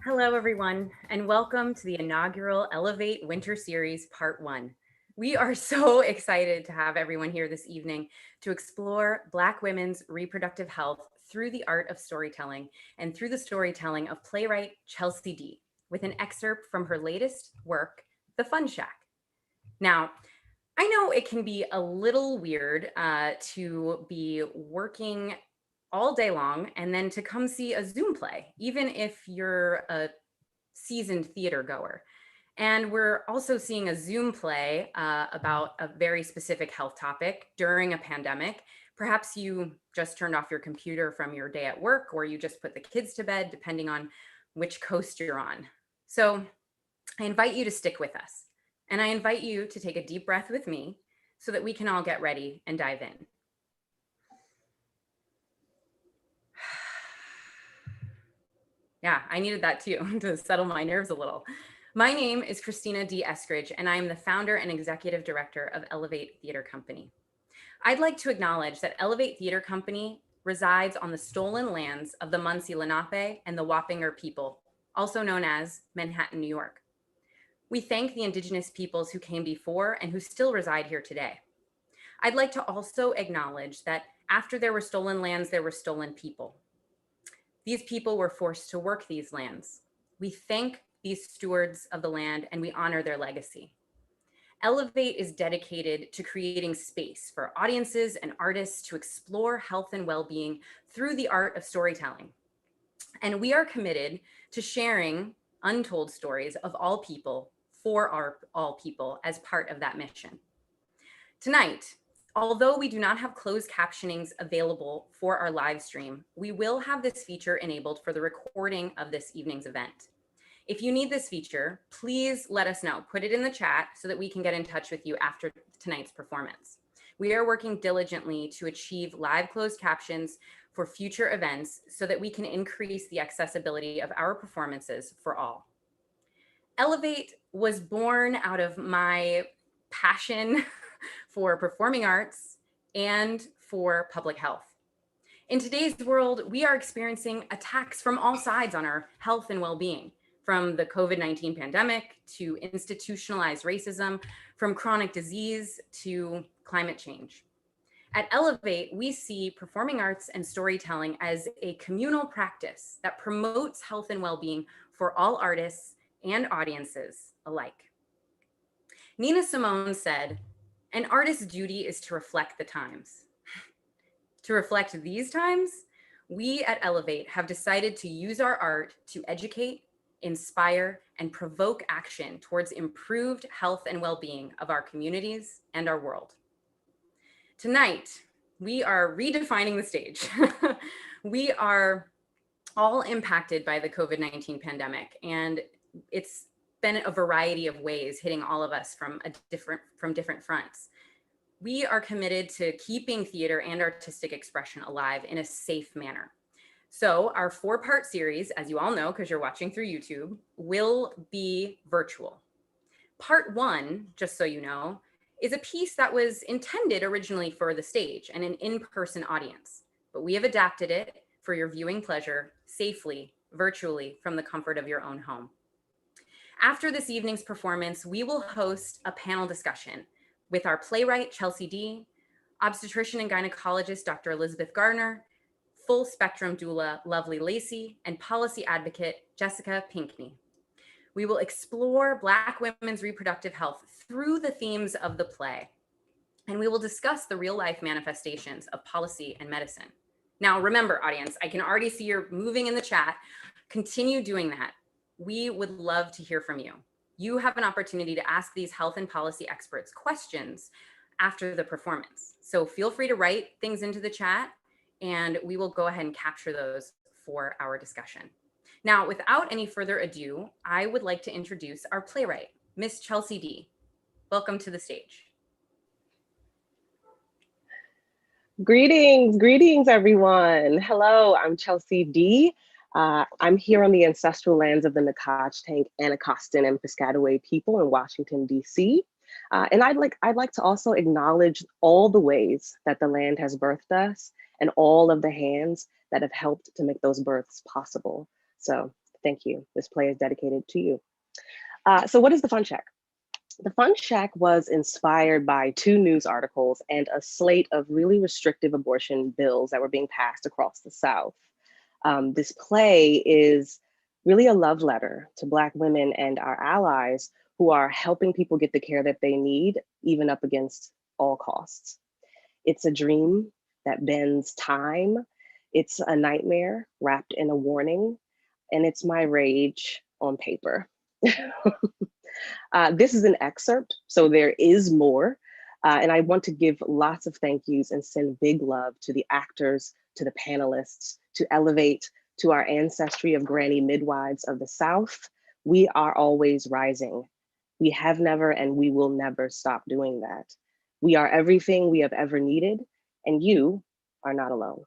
Hello, everyone, and welcome to the inaugural Elevate Winter Series Part 1. We are so excited to have everyone here this evening to explore Black women's reproductive health through the art of storytelling and through the storytelling of playwright Chelsea D, with an excerpt from her latest work, The Fundshack. Now, I know it can be a little weird to be working all day long and then to come see a Zoom play, even if you're a seasoned theater goer. And we're also seeing a Zoom play about a very specific health topic during a pandemic. Perhaps you just turned off your computer from your day at work, or you just put the kids to bed, depending on which coast you're on. So I invite you to stick with us. And I invite you to take a deep breath with me so that we can all get ready and dive in. Yeah, I needed that too to settle my nerves a little. My name is Christina D. Eskridge, and I am the founder and executive director of Elevate Theater Company. I'd like to acknowledge that Elevate Theater Company resides on the stolen lands of the Munsee Lenape and the Wappinger people, also known as Manhattan, New York. We thank the indigenous peoples who came before and who still reside here today. I'd like to also acknowledge that after there were stolen lands, there were stolen people. These people were forced to work these lands. We thank these stewards of the land and we honor their legacy. Elevate is dedicated to creating space for audiences and artists to explore health and well-being through the art of storytelling. And we are committed to sharing untold stories of all people for all people as part of that mission. Tonight, although we do not have closed captionings available for our live stream, we will have this feature enabled for the recording of this evening's event. If you need this feature, please let us know. Put it in the chat so that we can get in touch with you after tonight's performance. We are working diligently to achieve live closed captions for future events so that we can increase the accessibility of our performances for all. Elevate was born out of my passion for performing arts and for public health. In today's world, we are experiencing attacks from all sides on our health and well-being, from the COVID-19 pandemic to institutionalized racism, from chronic disease to climate change. At Elevate, we see performing arts and storytelling as a communal practice that promotes health and well-being for all artists and audiences alike. Nina Simone said, "An artist's duty is to reflect the times." To reflect these times, we at Elevate have decided to use our art to educate, inspire, and provoke action towards improved health and well-being of our communities and our world. Tonight, we are redefining the stage. We are all impacted by the COVID-19 pandemic, and it's been a variety of ways hitting all of us from different fronts. We are committed to keeping theater and artistic expression alive in a safe manner. So our 4-part series, as you all know, because you're watching through YouTube, will be virtual. Part 1, just so you know, is a piece that was intended originally for the stage and an in-person audience, but we have adapted it for your viewing pleasure safely, virtually, from the comfort of your own home. After this evening's performance, we will host a panel discussion with our playwright, Chelsea D, obstetrician and gynecologist, Dr. Elizabeth Gardner, full spectrum doula, Lovely Lacey, and policy advocate, Jessica Pinkney. We will explore Black women's reproductive health through the themes of the play, and we will discuss the real-life manifestations of policy and medicine. Now, remember, audience, I can already see you're moving in the chat. Continue doing that. We would love to hear from you. You have an opportunity to ask these health and policy experts questions after the performance. So feel free to write things into the chat, and we will go ahead and capture those for our discussion. Now, without any further ado, I would like to introduce our playwright, Miss Chelsea D. Welcome to the stage. Greetings, everyone. Hello, I'm Chelsea D. I'm here on the ancestral lands of the Nacotchtank, Anacostan, and Piscataway people in Washington, D.C. And I'd like to also acknowledge all the ways that the land has birthed us and all of the hands that have helped to make those births possible. So Thank you. This play is dedicated to you. So what is the Fundshack? The Fundshack was inspired by 2 news articles and a slate of really restrictive abortion bills that were being passed across the South. This play is really a love letter to Black women and our allies who are helping people get the care that they need, even up against all costs. It's a dream that bends time. It's a nightmare wrapped in a warning, and it's my rage on paper. This is an excerpt, so there is more. And I want to give lots of thank yous and send big love to the actors, to the panelists, to Elevate, to our ancestry of granny midwives of the South. We are always rising. We have never and we will never stop doing that. We are everything we have ever needed, and you are not alone.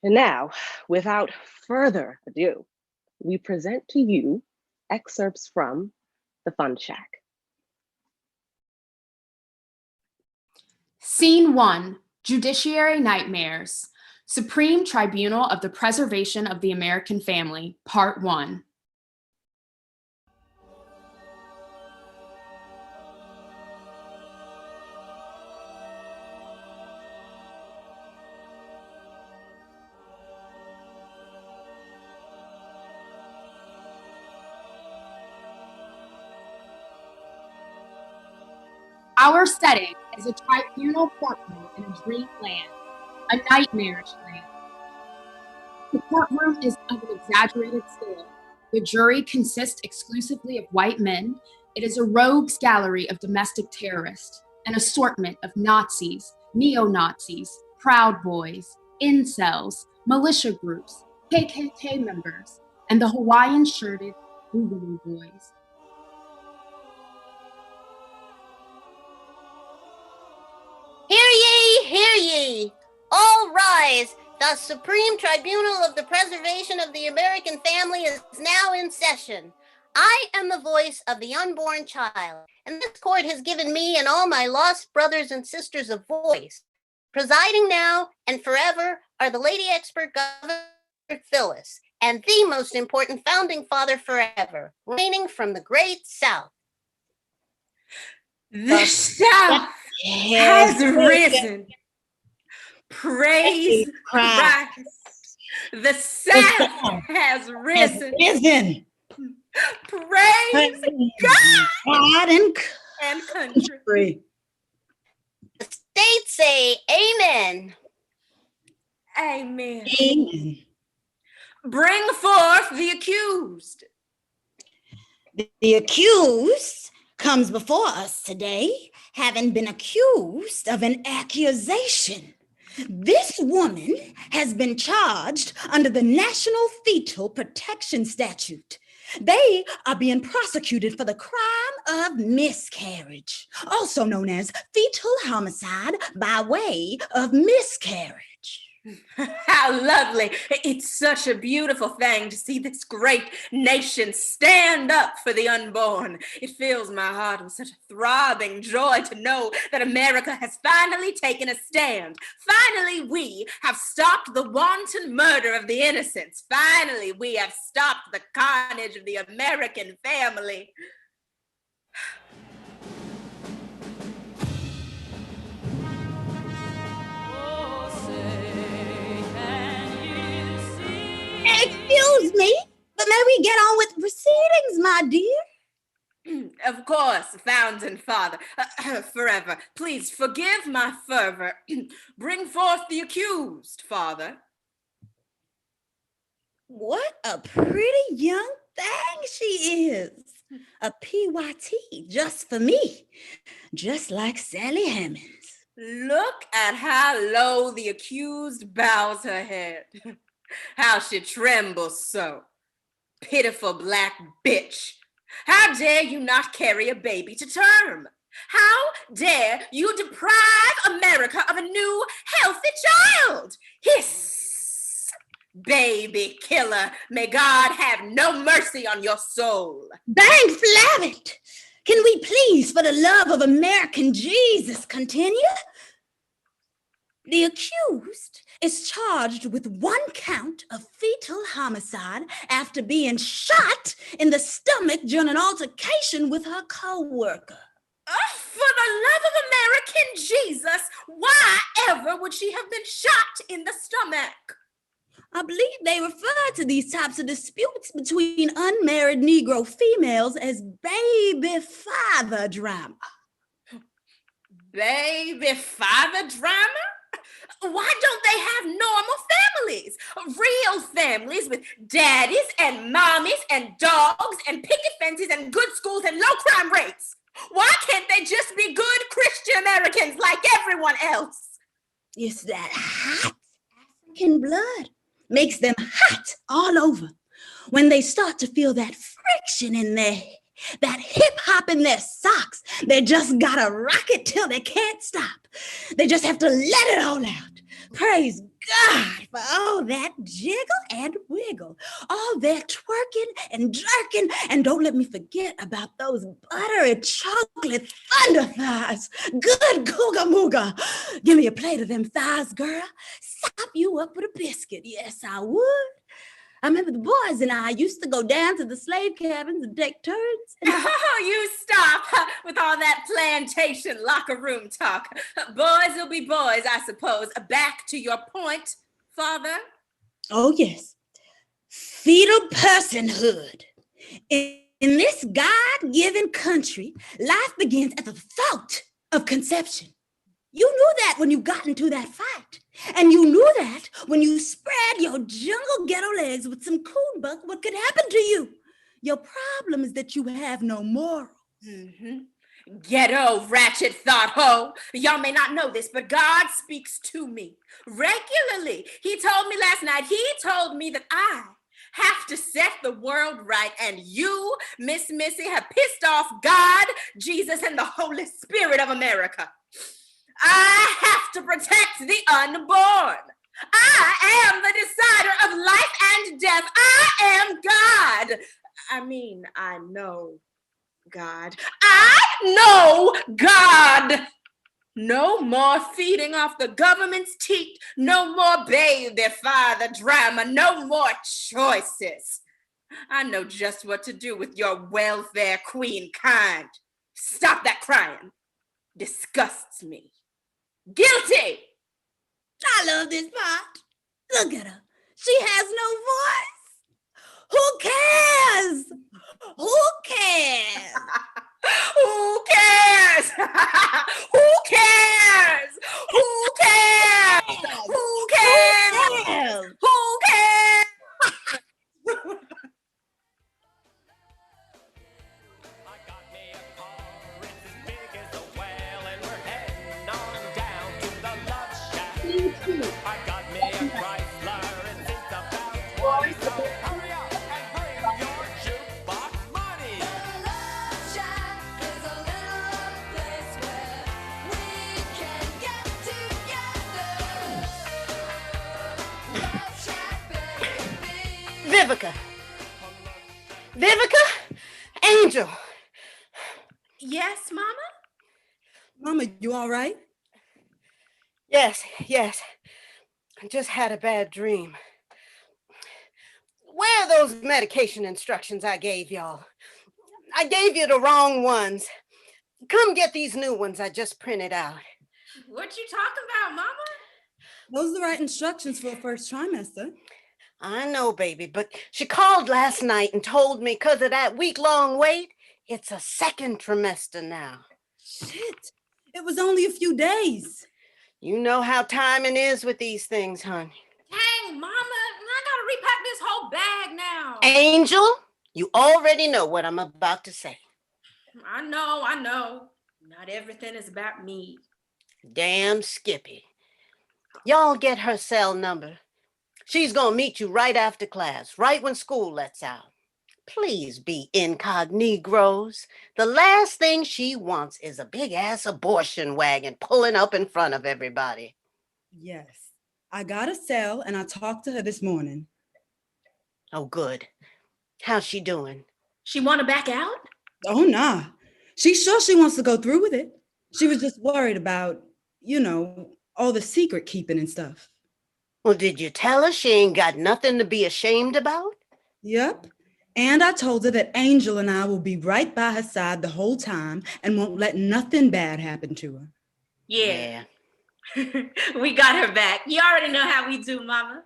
And now, without further ado, we present to you excerpts from the Fundshack. Scene 1, Judiciary Nightmares, Supreme Tribunal of the Preservation of the American Family, Part 1. Our setting is a tribunal courtroom in a dreamland, a nightmarish land. The courtroom is of an exaggerated scale. The jury consists exclusively of white men. It is a rogues gallery of domestic terrorists, an assortment of Nazis, neo-Nazis, Proud Boys, incels, militia groups, KKK members, and the Hawaiian-shirted Boogaloo Boys. Hear ye! All rise! The Supreme Tribunal of the Preservation of the American Family is now in session. I am the voice of the unborn child, and this court has given me and all my lost brothers and sisters a voice. Presiding now and forever are the Lady Expert Governor Phyllis, and the most important founding father forever, reigning from the great South. The South has risen. Praise Christ. The South has risen. Praise God and country. The states say amen. Amen. Amen. Bring forth the accused. The accused comes before us today, having been accused of an accusation. This woman has been charged under the National Fetal Protection Statute. They are being prosecuted for the crime of miscarriage, also known as fetal homicide by way of miscarriage. How lovely. It's such a beautiful thing to see this great nation stand up for the unborn. It fills my heart with such a throbbing joy to know that America has finally taken a stand. Finally, we have stopped the wanton murder of the innocents. Finally, we have stopped the carnage of the American family. Excuse me, but may we get on with proceedings, my dear? Of course, founding father, forever. Please forgive my fervor. Bring forth the accused, father. What a pretty young thing she is. A PYT just for me, just like Sally Hammonds. Look at how low the accused bows her head. How she trembles so. Pitiful black bitch. How dare you not carry a baby to term? How dare you deprive America of a new, healthy child? Hiss, baby killer. May God have no mercy on your soul. Bang flabbit! Can we please, for the love of American Jesus, continue? The accused is charged with 1 count of fetal homicide after being shot in the stomach during an altercation with her co-worker. Oh, for the love of American Jesus, why ever would she have been shot in the stomach? I believe they refer to these types of disputes between unmarried Negro females as baby father drama. Baby father drama? Why don't they have normal families? Real families with daddies and mommies and dogs and picket fences and good schools and low crime rates. Why can't they just be good Christian Americans like everyone else? It's that hot African blood makes them hot all over. When they start to feel that friction in that hip hop in their socks, they just gotta rock it till they can't stop. They just have to let it all out. Praise God for all that jiggle and wiggle, all that twerking and jerking, and don't let me forget about those buttery chocolate thunder thighs. Good googa mooga. Give me a plate of them thighs, girl. Sop you up with a biscuit. Yes, I would. I remember the boys and I used to go down to the slave cabins and take turns. Oh, you stop with all that plantation locker room talk. Boys will be boys, I suppose. Back to your point, Father. Oh, yes. Fetal personhood. In this God-given country, life begins at the thought of conception. You knew that when you got into that fight. And you knew that when you spread your jungle ghetto legs with some coon buck, what could happen to you? Your problem is that you have no morals. Ghetto ratchet thought ho. Y'all may not know this, but God speaks to me regularly. He told me last night, he told me that I have to set the world right, and you, Miss Missy, have pissed off God, Jesus, and the Holy Spirit of America. I have to protect the unborn. I am the decider of life and death. I am God. I know God. I know God. No more feeding off the government's teat. No more baby father drama. No more choices. I know just what to do with your welfare queen kind. Stop that crying. Disgusts me. Guilty! I love this part. Look at her. She has no voice. Who cares? Who cares? Who cares? Who cares? Who cares? Who cares? Who cares? Vivica? Angel. Yes, Mama? Mama, you all right? Yes. I just had a bad dream. Where are those medication instructions I gave y'all? I gave you the wrong ones. Come get these new ones I just printed out. What you talking about, Mama? Those are the right instructions for a first trimester. I know, baby, but she called last night and told me because of that week-long wait, it's a second trimester now. Shit, it was only a few days. You know how timing is with these things, honey. Dang, Mama, I gotta repack this whole bag now. Angel, you already know what I'm about to say. I know. Not everything is about me. Damn Skippy. Y'all get her cell number. She's gonna meet you right after class, right when school lets out. Please be incognegros. The last thing she wants is a big-ass abortion wagon pulling up in front of everybody. Yes, I got a cell and I talked to her this morning. Oh, good. How's she doing? She wanna back out? Oh, nah. She's sure she wants to go through with it. She was just worried about, all the secret keeping and stuff. Well, did you tell her she ain't got nothing to be ashamed about? Yep. And I told her that Angel and I will be right by her side the whole time and won't let nothing bad happen to her. Yeah. We got her back. You already know how we do, Mama.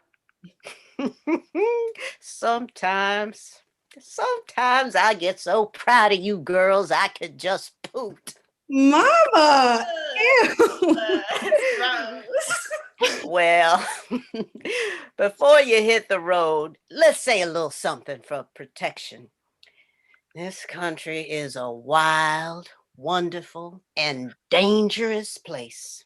Sometimes I get so proud of you girls I could just poot. Mama! Ew. Well, before you hit the road, let's say a little something for protection. This country is a wild, wonderful, and dangerous place.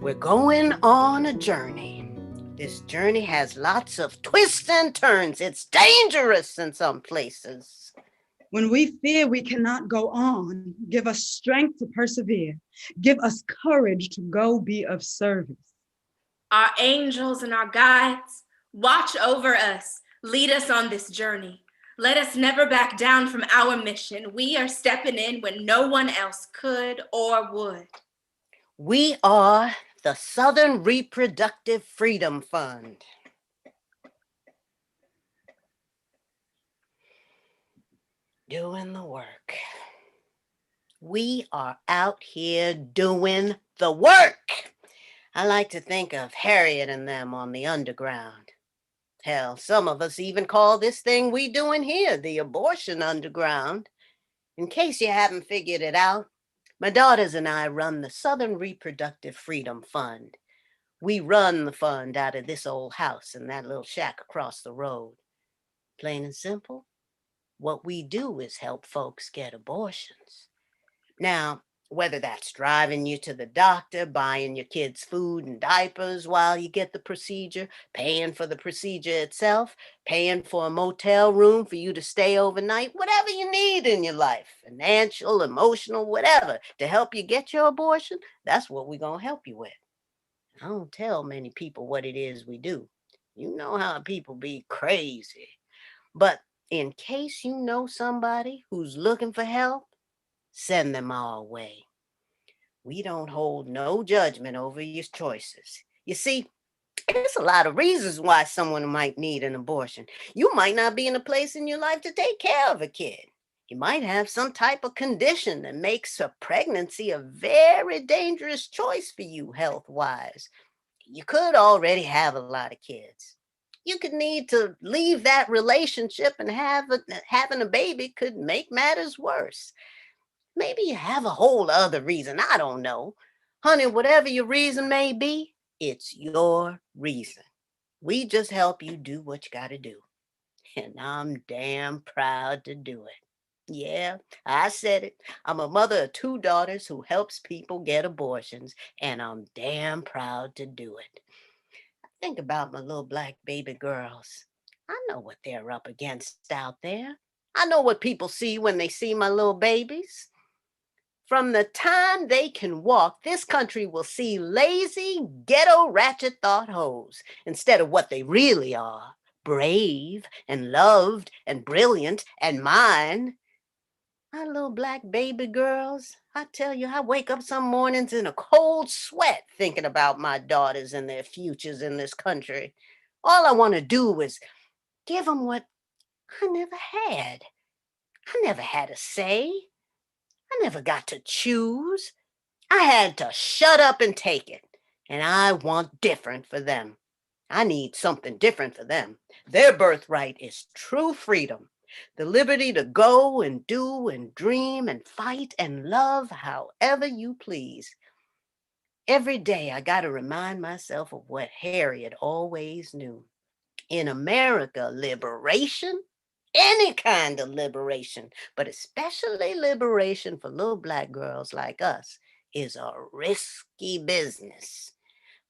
We're going on a journey. This journey has lots of twists and turns. It's dangerous in some places. When we fear we cannot go on, give us strength to persevere. Give us courage to go be of service. Our angels and our guides, watch over us, lead us on this journey. Let us never back down from our mission. We are stepping in when no one else could or would. We are the Southern Reproductive Freedom Fund. Doing the work. We are out here doing the work. I like to think of Harriet and them on the underground. Hell, some of us even call this thing we doing here the abortion underground. In case you haven't figured it out, my daughters and I run the Southern Reproductive Freedom Fund. We run the fund out of this old house and that little shack across the road. Plain and simple, what we do is help folks get abortions. Now, whether that's driving you to the doctor, buying your kids food and diapers while you get the procedure, paying for the procedure itself, paying for a motel room for you to stay overnight, whatever you need in your life, financial, emotional, whatever, to help you get your abortion, that's what we're going to help you with. I don't tell many people what it is we do. You know how people be crazy. But in case you know somebody who's looking for help, send them our way. We don't hold no judgment over your choices. You see, there's a lot of reasons why someone might need an abortion. You might not be in a place in your life to take care of a kid. You might have some type of condition that makes a pregnancy a very dangerous choice for you health-wise. You could already have a lot of kids. You could need to leave that relationship and having a baby could make matters worse. Maybe you have a whole other reason. I don't know. Honey, whatever your reason may be, it's your reason. We just help you do what you got to do. And I'm damn proud to do it. Yeah, I said it. I'm a mother of 2 daughters who helps people get abortions, and I'm damn proud to do it. Think about my little black baby girls. I know what they're up against out there. I know what people see when they see my little babies. From the time they can walk, this country will see lazy, ghetto, ratchet thought hoes instead of what they really are, brave and loved and brilliant and mine. My little black baby girls, I tell you, I wake up some mornings in a cold sweat thinking about my daughters and their futures in this country. All I want to do is give them what I never had. I never had a say. I never got to choose. I had to shut up and take it. And I want different for them. I need something different for them. Their birthright is true freedom. The liberty to go and do and dream and fight and love however you please. Every day I got to remind myself of what Harriet always knew. In America, liberation, any kind of liberation, but especially liberation for little black girls like us, is a risky business.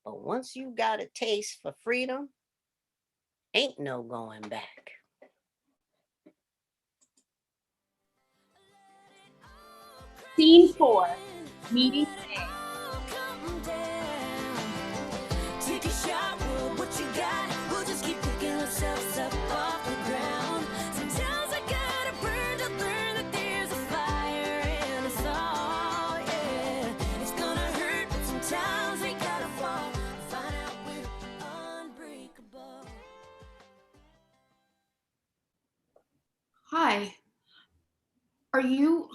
But once you got a taste for freedom, ain't no going back. Scene 4, meeting A. Take a shot with what you got. We'll just keep picking ourselves up off the ground. Sometimes Hi. Are you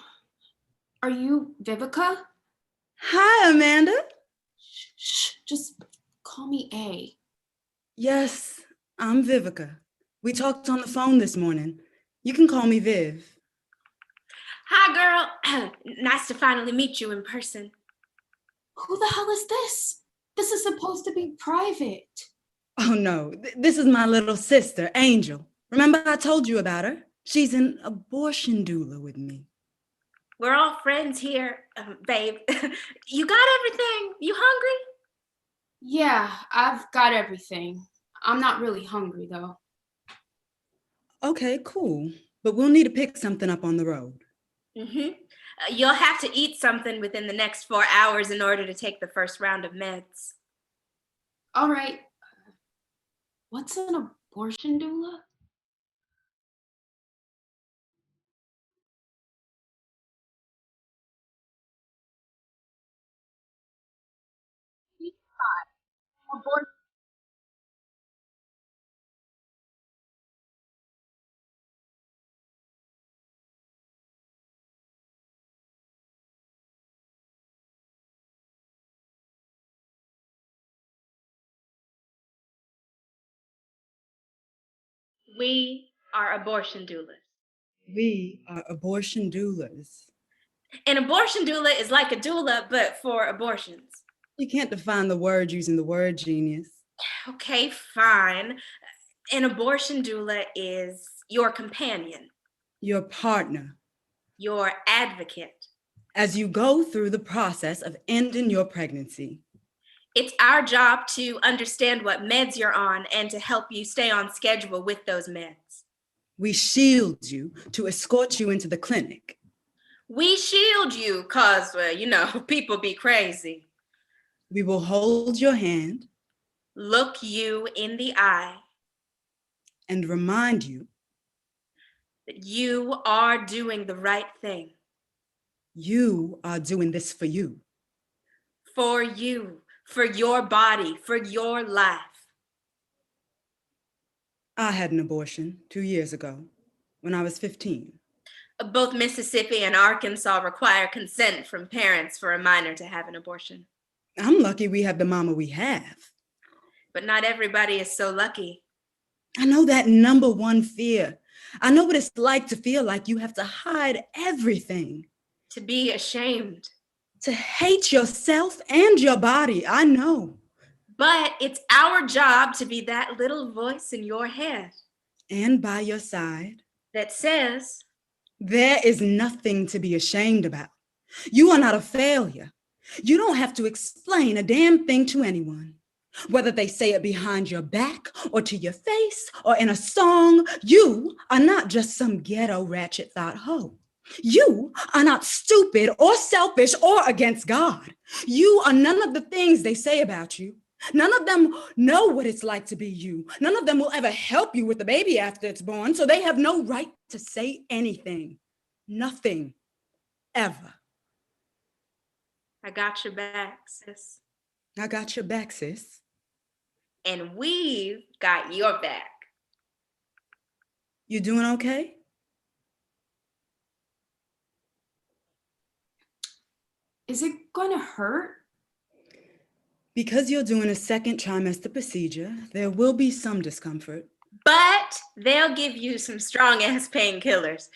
Vivica? Hi, Amanda. Shh, just call me A. Yes, I'm Vivica. We talked on the phone this morning. You can call me Viv. Hi, girl. Nice to finally meet you in person. Who the hell is this? This is supposed to be private. Oh no, this is my little sister, Angel. Remember I told you about her? She's an abortion doula with me. We're all friends here, babe. You got everything? You hungry? Yeah, I've got everything. I'm not really hungry though. Okay, cool. But we'll need to pick something up on the road. Mm-hmm. You'll have to eat something within the next 4 hours in order to take the first round of meds. All right. What's an abortion doula? Abort- We are abortion doulas. We are abortion doulas. An abortion doula is like a doula, but for abortions. You can't define the word using the word genius. Okay, fine. An abortion doula is your companion, Your partner, your advocate. as you go through the process of ending your pregnancy. It's our job to understand what meds you're on and to help you stay on schedule with those meds. We shield you to escort you into the clinic. We shield you because, people be crazy. We will hold your hand Look you in the eye and remind you that you are doing the right thing. you are doing this for you. For you, for your body, for your life. I had an abortion 2 years ago when I was 15. Both Mississippi and Arkansas require consent from parents for a minor to have an abortion. I'm lucky we have the mama we have. But not everybody is so lucky. I know that number one fear. I know what it's like to feel like you have to hide everything. To be ashamed. To hate yourself and your body, I know. But it's our job to be that little voice in your head. And by your side. That says, there is nothing to be ashamed about. You are not a failure. You don't have to explain a damn thing to anyone. Whether they say it behind your back or to your face or in a song, you are not just some ghetto ratchet thought hoe. You are not stupid or selfish or against God. You are none of the things they say about you. None of them know what it's like to be you. None of them will ever help you with the baby after it's born, so they have no right to say anything. Nothing. Ever. I got your back, sis. I got your back, sis. And we've got your back. You doing okay? Is it going to hurt? Because you're doing a second trimester procedure, there will be some discomfort. But they'll give you some strong-ass painkillers.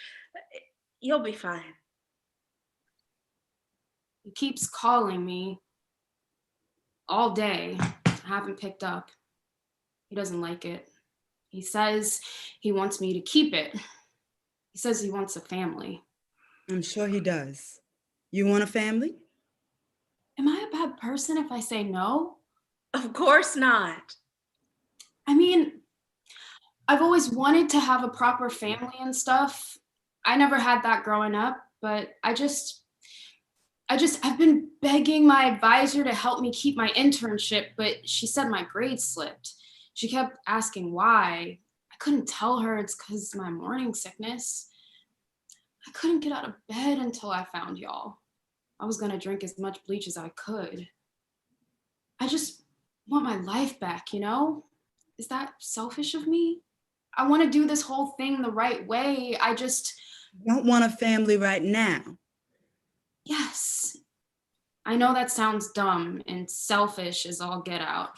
You'll be fine. He keeps calling me all day. I haven't picked up. He doesn't like it. He says he wants me to keep it. He says he wants a family. I'm sure he does. You want a family? Am I a bad person if I say no? Of course not. I mean, I've always wanted to have a proper family and stuff. I never had that growing up, but I've been begging my advisor to help me keep my internship, but she said my grades slipped. She kept asking why. I couldn't tell her it's because of my morning sickness. I couldn't get out of bed until I found y'all. I was gonna drink as much bleach as I could. I just want my life back, you know? Is that selfish of me? I want to do this whole thing the right way. I just... Don't want a family right now. Yes. I know that sounds dumb and selfish as all get out.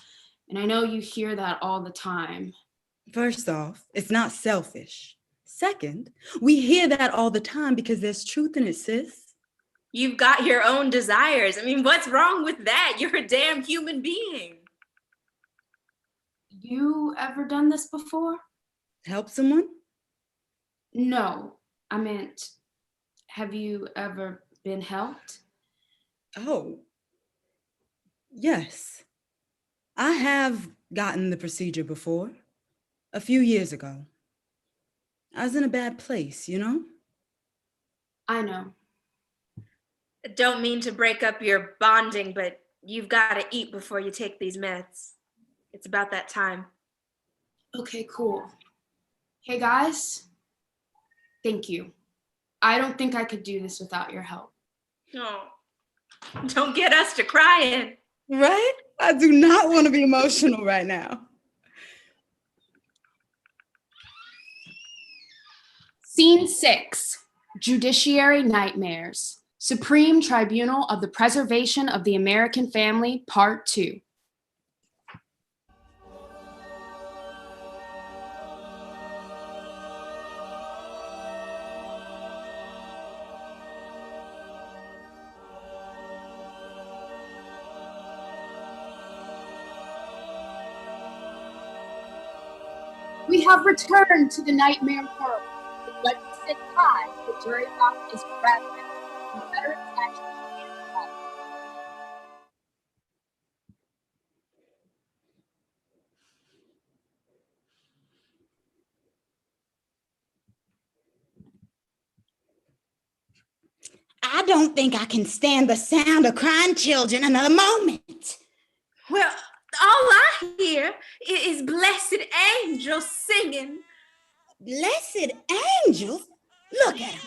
And I know you hear that all the time. First off, it's not selfish. Second, we hear that all the time because there's truth in it, sis. You've got your own desires. I mean, what's wrong with that? You're a damn human being. You ever done this before? Help someone? No, I meant, have you ever been helped? Oh, yes. I have gotten the procedure before, a few years ago. I was in a bad place, you know? I know. I don't mean to break up your bonding, but you've got to eat before you take these meds. It's about that time. Okay, cool. Hey guys, thank you. I don't think I could do this without your help. Oh, don't get us to crying. Right? I do not want to be emotional right now. Scene 6, Judiciary Nightmares. Supreme Tribunal of the Preservation of the American Family, Part 2. We have returned to the nightmare world. When we sit high, the jury box is reverent. Confederate statue stands up. I don't think I can stand the sound of crying children another moment. Well, all I hear is blessed angels singing. Blessed angels? Look at them.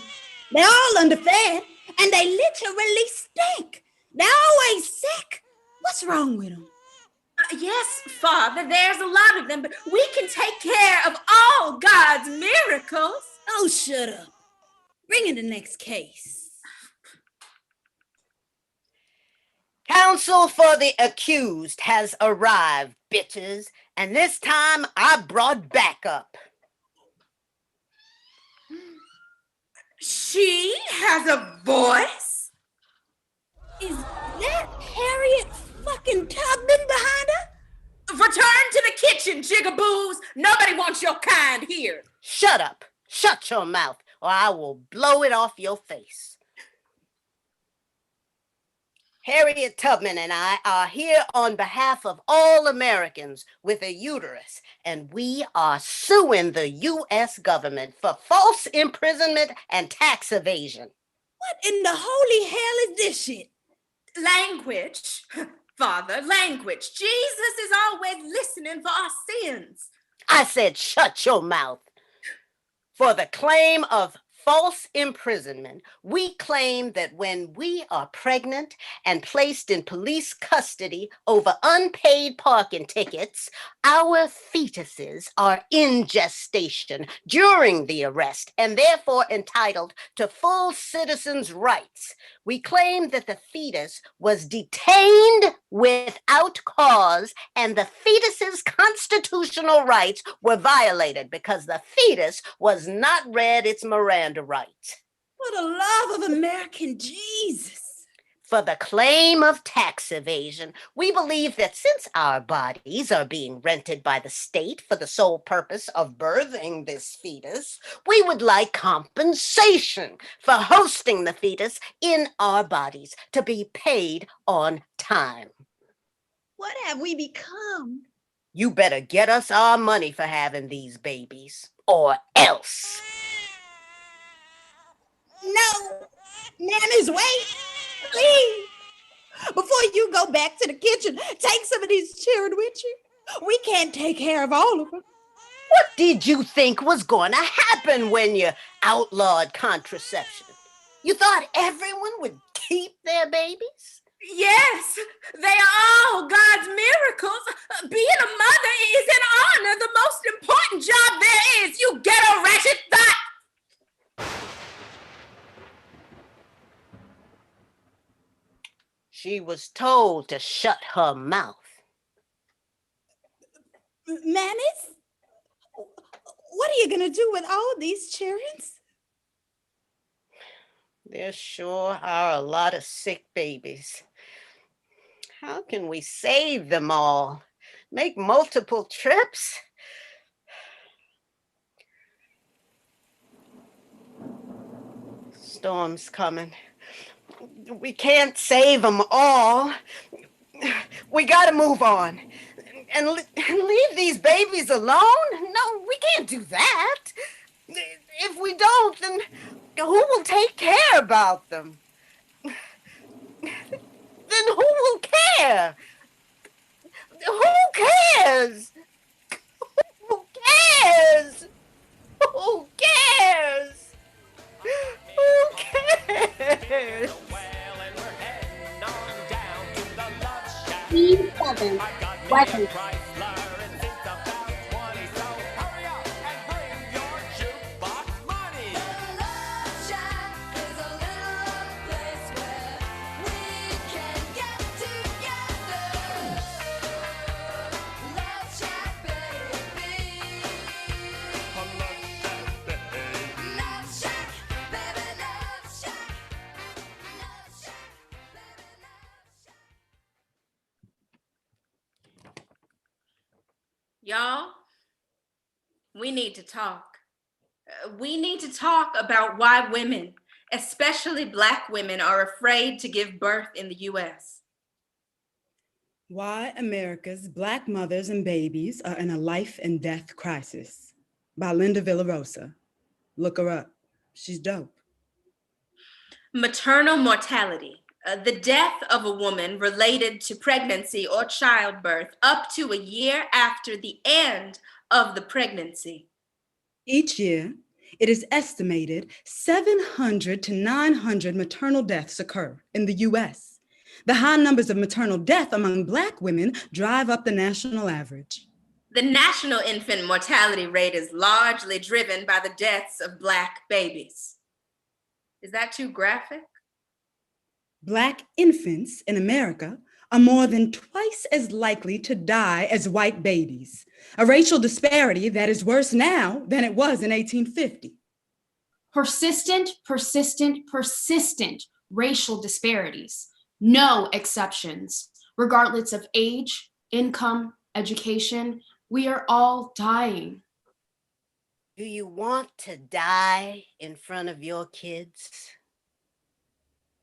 They're all underfed, and they literally stink. They're always sick. What's wrong with them? Yes, Father, there's a lot of them, but we can take care of all God's miracles. Oh, shut up. Bring in the next case. Counsel for the accused has arrived, bitches, and this time I brought backup. She has a voice? Is that Harriet fucking Tubman behind her? Return to the kitchen, jigaboos. Nobody wants your kind here. Shut up. Shut your mouth, or I will blow it off your face. Harriet Tubman and I are here on behalf of all Americans with a uterus, and we are suing the U.S. government for false imprisonment and tax evasion. What in the holy hell is this shit? Language, Father, language. Jesus is always listening for our sins. I said shut your mouth. For the claim of false imprisonment, we claim that when we are pregnant and placed in police custody over unpaid parking tickets, our fetuses are in gestation during the arrest and therefore entitled to full citizens' rights. We claim that the fetus was detained without cause and the fetus's constitutional rights were violated because the fetus was not read its Miranda rights. For the love of American Jesus. For the claim of tax evasion, we believe that since our bodies are being rented by the state for the sole purpose of birthing this fetus, we would like compensation for hosting the fetus in our bodies to be paid on time. What have we become? You better get us our money for having these babies, or else. No, manners, wait, please. Before you go back to the kitchen, take some of these children with you. We can't take care of all of them. What did you think was going to happen when you outlawed contraception? You thought everyone would keep their babies? Yes, they are all God's miracles. Being a mother is an honor, the most important job there She was told to shut her mouth. Mammies, what are you gonna do with all these children? There sure are a lot of sick babies. How can we save them all? Make multiple trips? Storm's coming. We can't save them all. We gotta move on. And leave these babies alone? No, we can't do that. If we don't, then who will take care about them? Then who will care? Who cares? Who cares? Who cares? Who cares? Scene 7, weapons. Y'all, we need to talk. We need to talk about why women, especially Black women, are afraid to give birth in the US. Why America's Black mothers and babies are in a life and death crisis by Linda Villarosa. Look her up. She's dope. Maternal mortality, the death of a woman related to pregnancy or childbirth up to a year after the end of the pregnancy. Each year, it is estimated 700 to 900 maternal deaths occur in the US. The high numbers of maternal death among Black women drive up the national average. The national infant mortality rate is largely driven by the deaths of Black babies. Is that too graphic? Black infants in America are more than twice as likely to die as white babies, a racial disparity that is worse now than it was in 1850. Persistent racial disparities. No exceptions. Regardless of age, income, education, we are all dying. Do you want to die in front of your kids?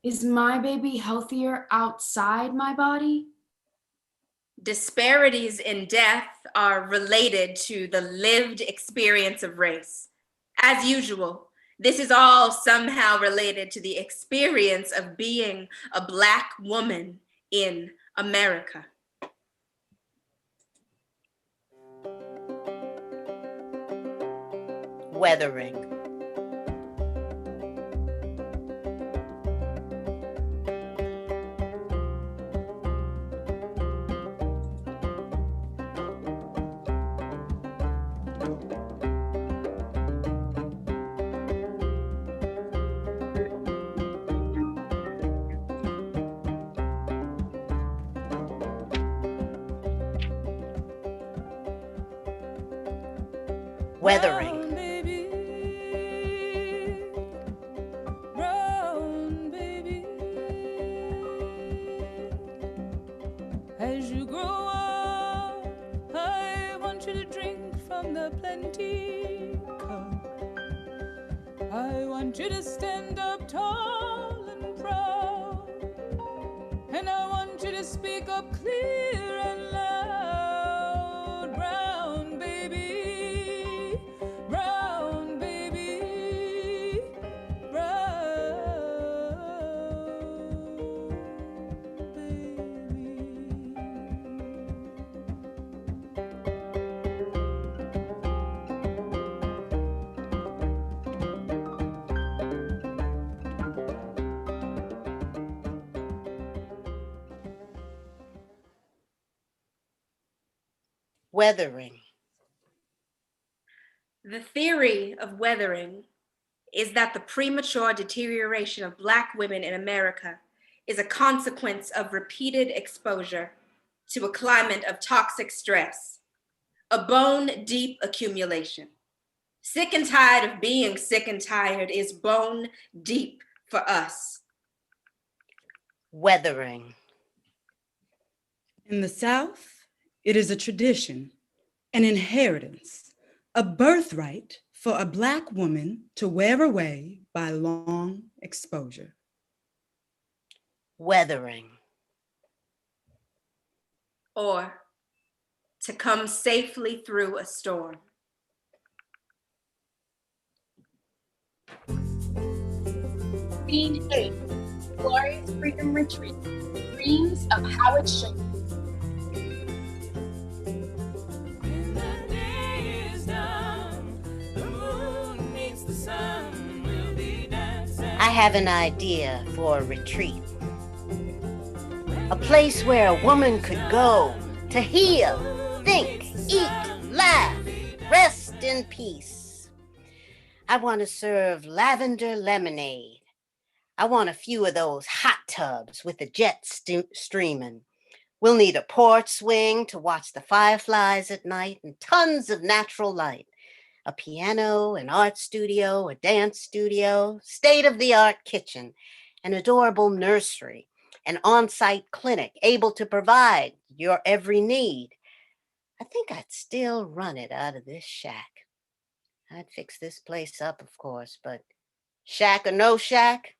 Is my baby healthier outside my body? Disparities in death are related to the lived experience of race. As usual, this is all somehow related to the experience of being a Black woman in America. Weathering. Weathering. Brown baby, as you grow up, I want you to drink from the plenty cup. I want you to stand up tall and proud, and I want you to speak up clear and loud. Brown baby, brown baby, brown baby. Weathering. The theory of weathering is that the premature deterioration of Black women in America is a consequence of repeated exposure to a climate of toxic stress, a bone-deep accumulation. Sick and tired of being sick and tired is bone deep for us. Weathering. In the South, it is a tradition, an inheritance, a birthright for a Black woman to wear away by long exposure. Weathering. Or to come safely through a storm. Scene 8, Glorious Freedom Retreat, Dreams of How It Should Be. When the day is done, the moon meets the sun, we'll be dancing. I have an idea for a retreat. A place where a woman could go to heal, think, eat, laugh, rest in peace. I want to serve lavender lemonade. I want a few of those hot tubs with the jet streaming. We'll need a porch swing to watch the fireflies at night and tons of natural light. A piano, an art studio, a dance studio, state-of-the-art kitchen, an adorable nursery, an on-site clinic able to provide your every need. I think I'd still run it out of this shack. I'd fix this place up, of course, but shack or no shack,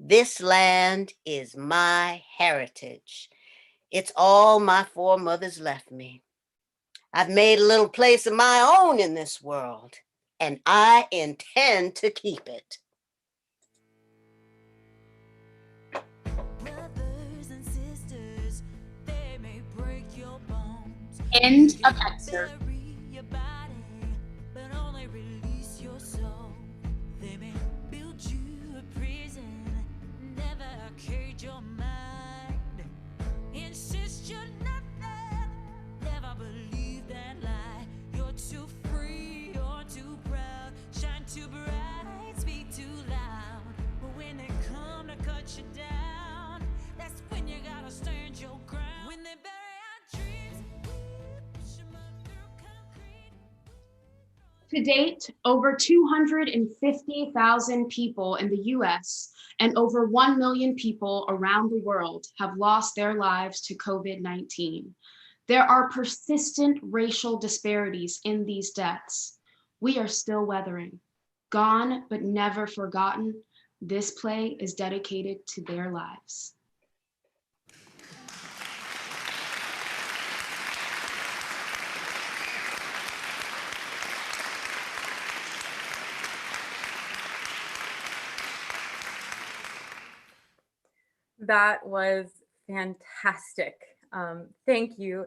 this land is my heritage. It's all my foremothers left me. I've made a little place of my own in this world, and I intend to keep it. Brothers and sisters, they may break your bones. End of excerpt. Bury your body, but only release your soul. They may build you a prison, never cage your mind. Insist you're nothing, never believe that lie. You're too free, you're too proud, shine too bright, speak too loud. But when they come to cut you down, that's when you gotta stand your ground. When they bury our dreams, we push 'em up through concrete. To date, over 250,000 people in the US and over 1 million people around the world have lost their lives to COVID-19. There are persistent racial disparities in these deaths. We are still weathering. Gone but never forgotten, this play is dedicated to their lives. That was fantastic. Thank you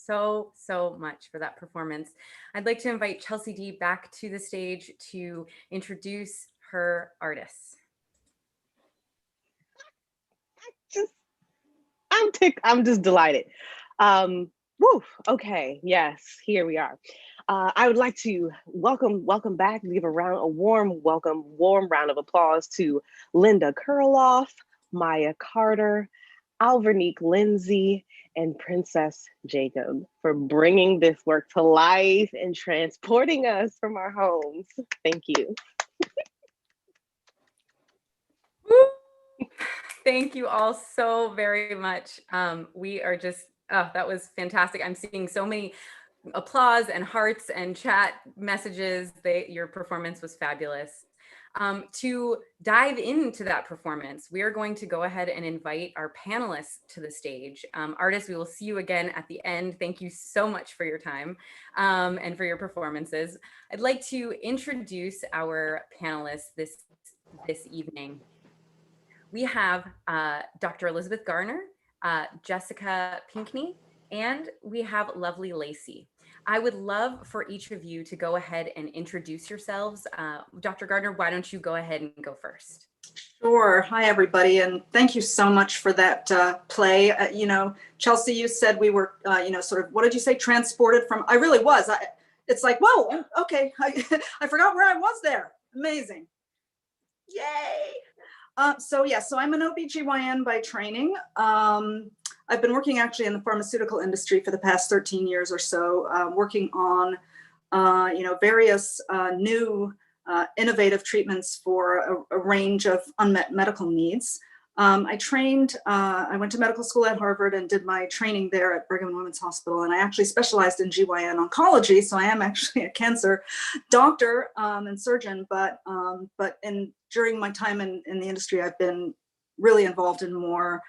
so much for that performance. I'd like to invite Chelsea D back to the stage to introduce her artists. I'm just delighted. Woo, okay, yes, here we are. I would like to welcome back, give a warm round of applause to Linda Kurloff, Maya Carter, Alvernique Lindsay, and Princess Jacob for bringing this work to life and transporting us from our homes. Thank you. Thank you all so very much. We are just, that was fantastic. I'm seeing so many applause and hearts and chat messages. Your performance was fabulous. To dive into that performance, we are going to go ahead and invite our panelists to the stage. Artists, we will see you again at the end. Thank you so much for your time and for your performances. I'd like to introduce our panelists this evening. We have Dr. Elizabeth Garner, Jessica Pinkney, and we have Lovely Lacey. I would love for each of you to go ahead and introduce yourselves. Dr. Gardner, why don't you go ahead and go first? Sure. Hi, everybody. And thank you so much for that play. Chelsea, you said we were, sort of, what did you say? Transported from, I really was. It's like, whoa, okay. I forgot where I was there. Amazing. Yay. So I'm an OBGYN by training. I've been working actually in the pharmaceutical industry for the past 13 years or so, working on various new innovative treatments for a range of unmet medical needs. I went to medical school at Harvard and did my training there at Brigham and Women's Hospital, and I actually specialized in GYN oncology, so I am actually a cancer doctor and surgeon, but during my time in the industry, I've been really involved in more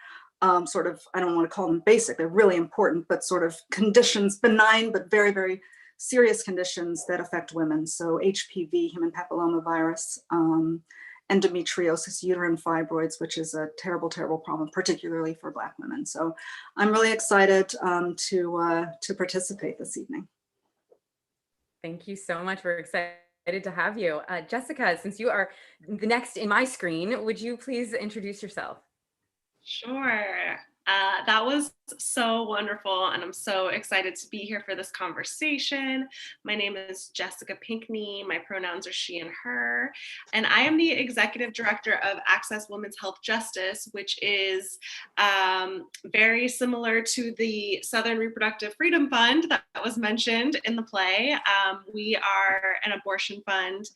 sort of, I don't want to call them basic, they're really important, but sort of conditions, benign but very, very serious conditions that affect women. So HPV, human papillomavirus, endometriosis, uterine fibroids, which is a terrible, terrible problem, particularly for Black women. So I'm really excited to participate this evening. Thank you so much. We're excited to have you. Jessica, since you are the next in my screen, would you please introduce yourself? Sure. That was so wonderful, and I'm so excited to be here for this conversation. My name is Jessica Pinkney. My pronouns are she and her, and I am the Executive Director of Access Women's Health Justice, which is very similar to the Southern Reproductive Freedom Fund that was mentioned in the play. We are an abortion fund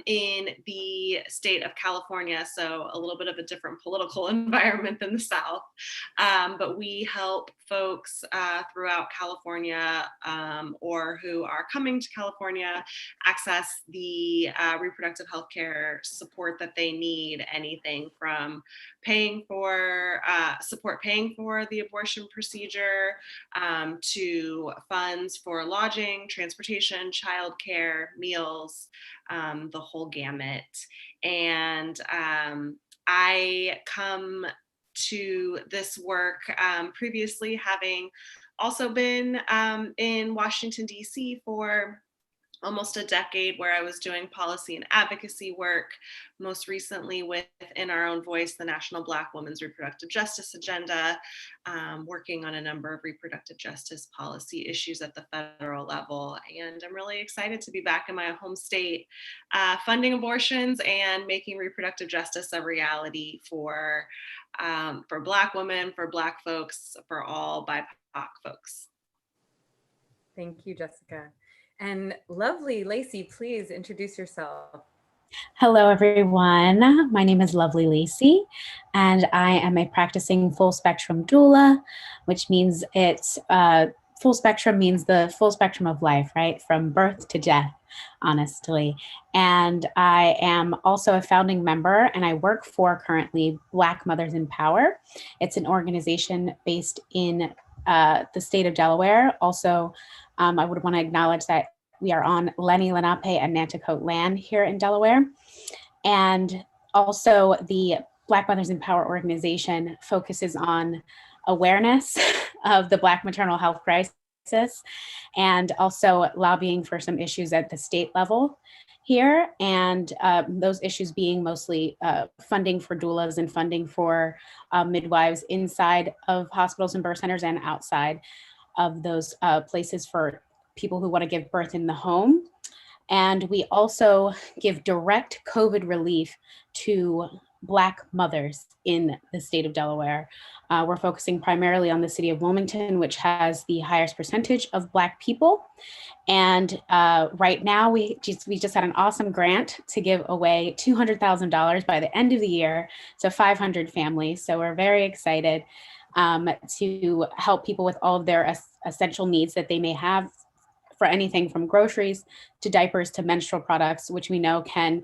in the state of California, so a little bit of a different political environment than the South. But we help folks throughout California or who are coming to California access the reproductive health care support that they need, anything from paying for the abortion procedure to funds for lodging, transportation, childcare, meals, the whole gamut. And I come to this work previously having also been in Washington, D.C. for almost a decade, where I was doing policy and advocacy work, most recently with In Our Own Voice, the National Black Women's Reproductive Justice Agenda, working on a number of reproductive justice policy issues at the federal level. And I'm really excited to be back in my home state, funding abortions and making reproductive justice a reality for Black women, for Black folks, for all BIPOC folks. Thank you, Jessica. And lovely Lacey, please introduce yourself. Hello, everyone. My name is Lovely Lacey, and I am a practicing full spectrum doula, which means it's full spectrum means the full spectrum of life, right? From birth to death, honestly. And I am also a founding member, and I work for currently Black Mothers in Power. It's an organization based in the state of Delaware. Also, I would want to acknowledge that we are on Lenni Lenape and Nanticoke land here in Delaware. And also the Black Mothers in Power organization focuses on awareness of the Black maternal health crisis and also lobbying for some issues at the state level here. And those issues being mostly funding for doulas and funding for midwives inside of hospitals and birth centers and outside of those places for people who want to give birth in the home. And we also give direct COVID relief to Black mothers in the state of Delaware. We're focusing primarily on the city of Wilmington, which has the highest percentage of Black people. And right now, we just had an awesome grant to give away $200,000 by the end of the year to 500 families. So we're very excited to help people with all of their essential needs that they may have, for anything from groceries to diapers to menstrual products, which we know can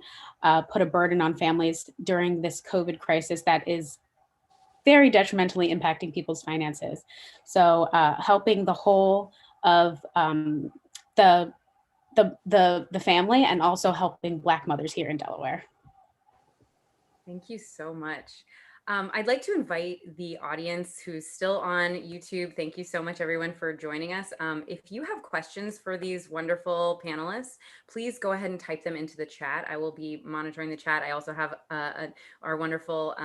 put a burden on families during this COVID crisis that is very detrimentally impacting people's finances. So helping the whole of the family, and also helping Black mothers here in Delaware. Thank you so much. I'd like to invite the audience who's still on YouTube. Thank you so much, everyone, for joining us. If you have questions for these wonderful panelists, please go ahead and type them into the chat. I will be monitoring the chat. I also have our wonderful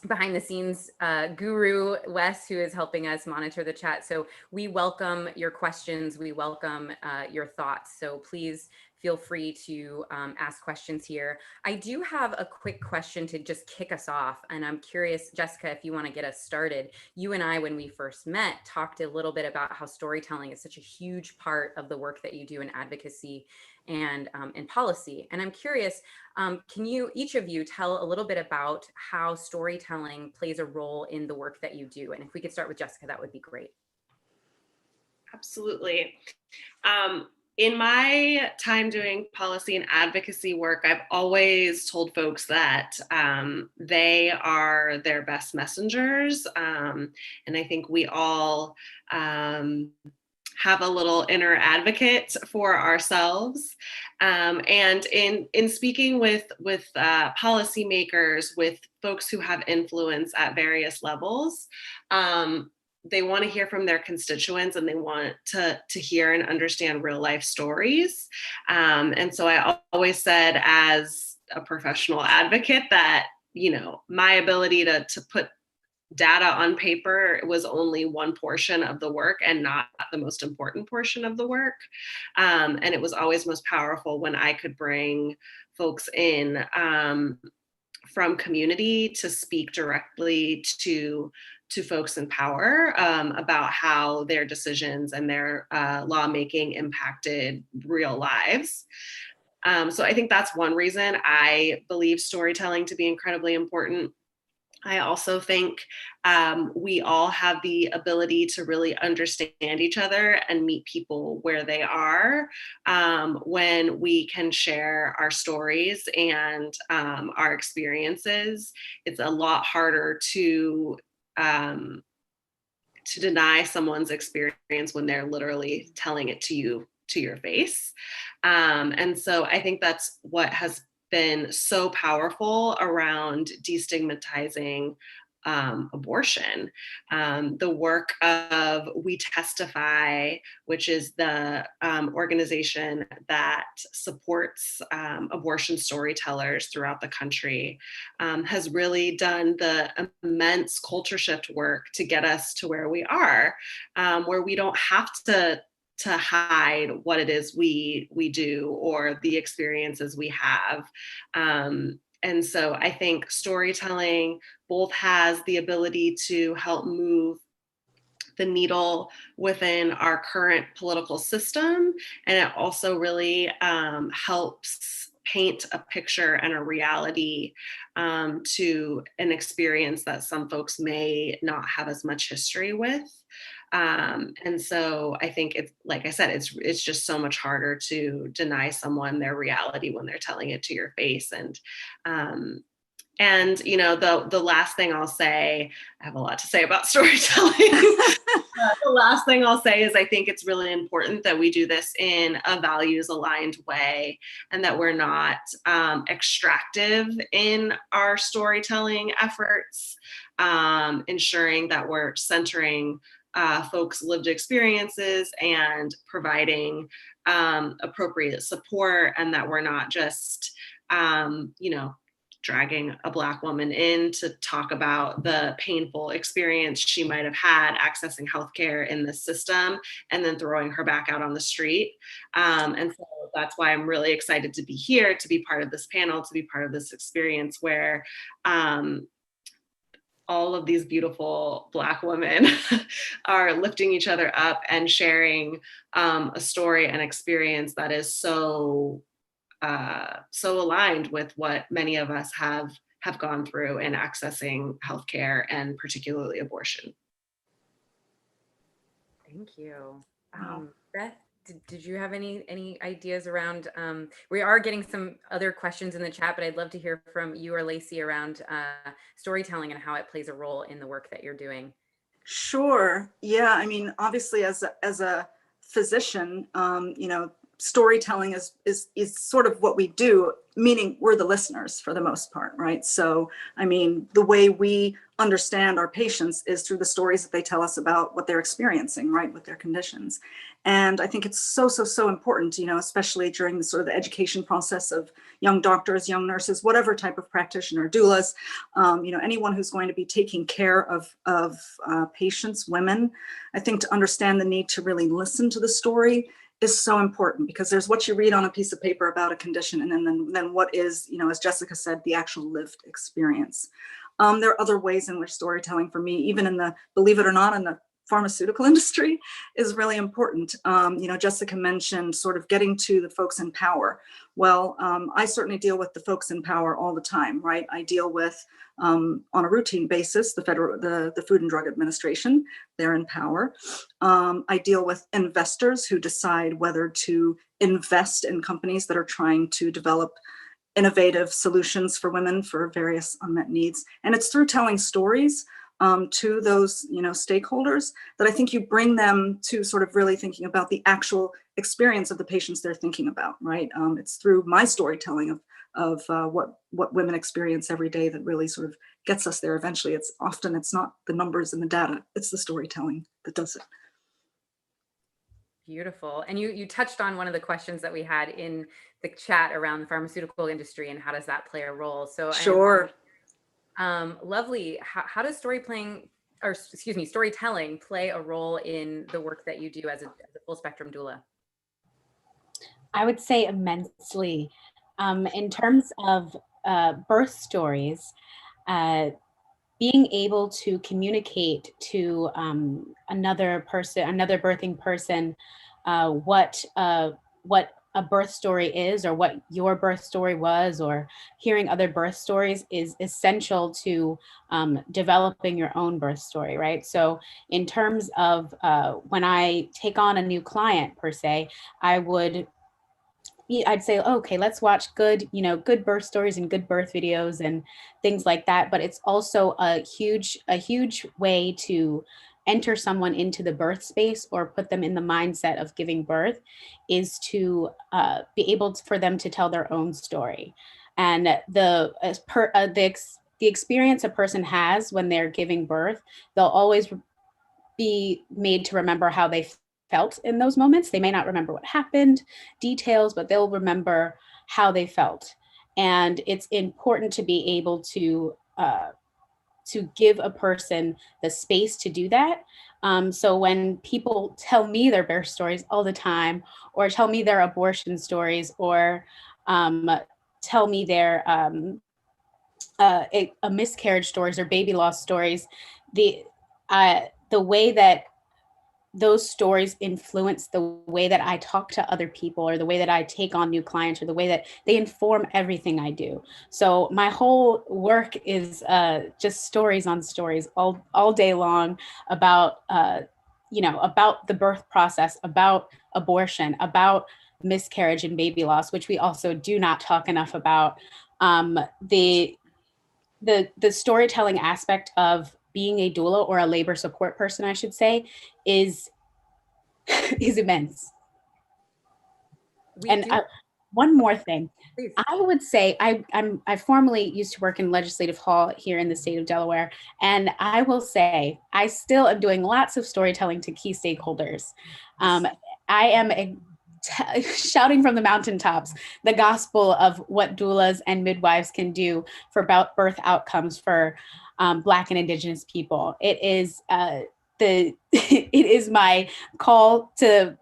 behind the scenes guru, Wes, who is helping us monitor the chat. So we welcome your questions. We welcome your thoughts. So please feel free to ask questions here. I do have a quick question to just kick us off. And I'm curious, Jessica, if you want to get us started. You and I, when we first met, talked a little bit about how storytelling is such a huge part of the work that you do in advocacy and in policy. And I'm curious, can you, each of you, tell a little bit about how storytelling plays a role in the work that you do? And if we could start with Jessica, that would be great. Absolutely. In my time doing policy and advocacy work, I've always told folks that they are their best messengers. And I think we all have a little inner advocate for ourselves. And in speaking with policymakers, with folks who have influence at various levels, they want to hear from their constituents, and they want to hear and understand real life stories. And so I always said, as a professional advocate, that, you know, my ability to put data on paper was only one portion of the work and not the most important portion of the work. And it was always most powerful when I could bring folks in from community to speak directly to folks in power about how their decisions and their lawmaking impacted real lives. So I think that's one reason I believe storytelling to be incredibly important. I also think we all have the ability to really understand each other and meet people where they are when we can share our stories and our experiences. It's a lot harder to deny someone's experience when they're literally telling it to you, to your face. And so I think that's what has been so powerful around destigmatizing abortion. The work of We Testify, which is the organization that supports abortion storytellers throughout the country, has really done the immense culture shift work to get us to where we are, where we don't have to hide what it is we do or the experiences we have. And so I think storytelling both has the ability to help move the needle within our current political system, and it also really helps paint a picture and a reality to an experience that some folks may not have as much history with. And so I think it's, like I said, it's just so much harder to deny someone their reality when they're telling it to your face. And you know, the last thing I'll say, I have a lot to say about storytelling. The last thing I'll say is I think it's really important that we do this in a values aligned way, and that we're not extractive in our storytelling efforts, ensuring that we're centering folks' lived experiences and providing appropriate support, and that we're not just, you know, dragging a Black woman in to talk about the painful experience she might have had accessing healthcare in this system and then throwing her back out on the street. And so that's why I'm really excited to be here, to be part of this panel, to be part of this experience where all of these beautiful Black women are lifting each other up and sharing a story and experience that is so aligned with what many of us have gone through in accessing healthcare and particularly abortion. Thank you. Beth, did you have any ideas around, we are getting some other questions in the chat, but I'd love to hear from you or Lacey around storytelling and how it plays a role in the work that you're doing. Sure. Yeah. I mean, obviously, as a physician, you know, storytelling is sort of what we do, meaning we're the listeners for the most part, right? So, I mean, the way we understand our patients is through the stories that they tell us about what they're experiencing, right, with their conditions. And I think it's so important, you know, especially during the sort of the education process of young doctors, young nurses, whatever type of practitioner, doulas, you know, anyone who's going to be taking care of patients, women. I think to understand the need to really listen to the story is so important, because there's what you read on a piece of paper about a condition, and then what is, as Jessica said, the actual lived experience. There are other ways in which storytelling, for me, even in the, believe it or not, in the pharmaceutical industry, is really important. Jessica mentioned sort of getting to the folks in power. Well, I certainly deal with the folks in power all the time, right? I deal with, on a routine basis, the Food and Drug Administration. They're in power. I deal with investors who decide whether to invest in companies that are trying to develop innovative solutions for women for various unmet needs. And it's through telling stories to those stakeholders that I think you bring them to sort of really thinking about the actual experience of the patients they're thinking about, right? It's through my storytelling of what women experience every day that really sort of gets us there eventually. It's not the numbers and the data, it's the storytelling that does it. Beautiful. And you touched on one of the questions that we had in the chat around the pharmaceutical industry and how does that play a role? So sure. Lovely. How does storytelling play a role in the work that you do as a full spectrum doula? I would say immensely. In terms of birth stories, being able to communicate to another birthing person, what a birth story is, or what your birth story was, or hearing other birth stories is essential to developing your own birth story, right? So in terms of when I take on a new client per se, I'd say, okay, let's watch good birth stories and good birth videos and things like that. But it's also a huge way to enter someone into the birth space or put them in the mindset of giving birth, is to be able for them to tell their own story. And the experience a person has when they're giving birth, they'll always be made to remember how they felt in those moments. They may not remember what happened, details, but they'll remember how they felt. And it's important to be able to give a person the space to do that. So when people tell me their birth stories all the time, or tell me their abortion stories, or tell me their a miscarriage stories or baby loss stories, the way that those stories influence the way that I talk to other people, or the way that I take on new clients, or the way that they inform everything I do. So my whole work is just stories on stories all day long about, about the birth process, about abortion, about miscarriage and baby loss, which we also do not talk enough about. The storytelling aspect of being a doula, or a labor support person, I should say, is immense. One more thing. Please. I would say I formerly used to work in Legislative Hall here in the state of Delaware, and I will say I still am doing lots of storytelling to key stakeholders. I am shouting from the mountaintops the gospel of what doulas and midwives can do for birth outcomes for Black and Indigenous people. It is it is my call to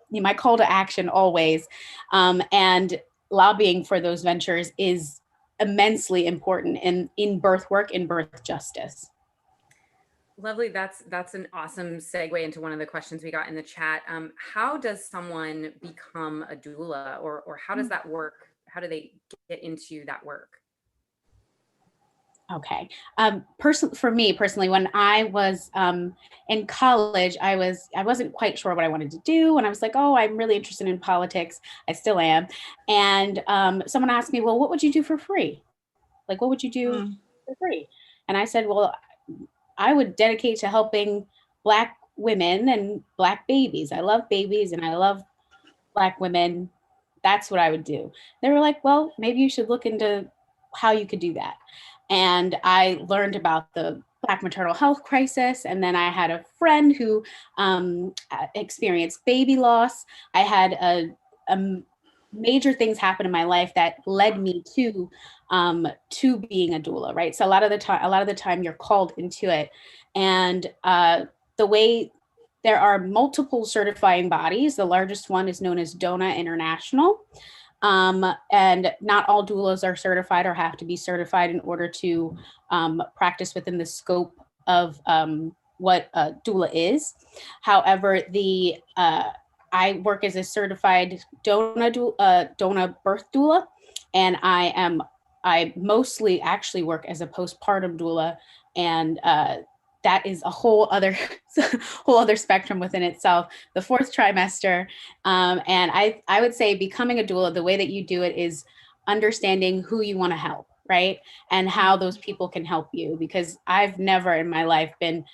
action always, and lobbying for those ventures is immensely important in birth work and birth justice. Lovely. That's an awesome segue into one of the questions we got in the chat. How does someone become a doula, or how does that work? How do they get into that work? Okay. For me personally, when I was in college, I wasn't quite sure what I wanted to do. And I was like, oh, I'm really interested in politics. I still am. And someone asked me, well, what would you do for free? Like, what would you do for free? And I said, well, I would dedicate to helping Black women and Black babies. I love babies and I love Black women. That's what I would do. They were like, well, maybe you should look into how you could do that. And I learned about the Black maternal health crisis. And then I had a friend who experienced baby loss. I had a major things happen in my life that led me to being a doula, right? So a lot of the time you're called into it. And the way there are multiple certifying bodies. The largest one is known as DONA International. And not all doulas are certified or have to be certified in order to practice within the scope of what a doula is. However, I work as a certified DONA birth doula, and I mostly actually work as a postpartum doula, and that is a whole other spectrum within itself. The fourth trimester, and I would say becoming a doula, the way that you do it is understanding who you want to help, right, and how those people can help you. Because I've never in my life been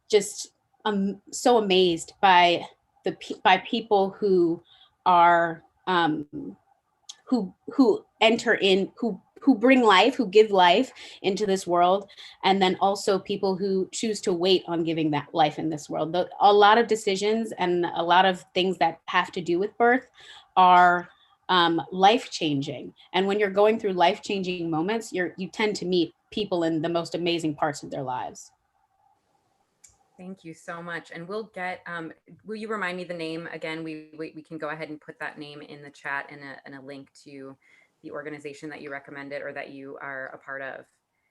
just so amazed by people who are who enter in, who bring life, who give life into this world, and then also people who choose to wait on giving that life in this world. A lot of decisions and a lot of things that have to do with birth are life-changing. And when you're going through life-changing moments, you tend to meet people in the most amazing parts of their lives. Thank you so much. And we'll get, will you remind me the name again? We can go ahead and put that name in the chat and a link to the organization that you recommended or that you are a part of.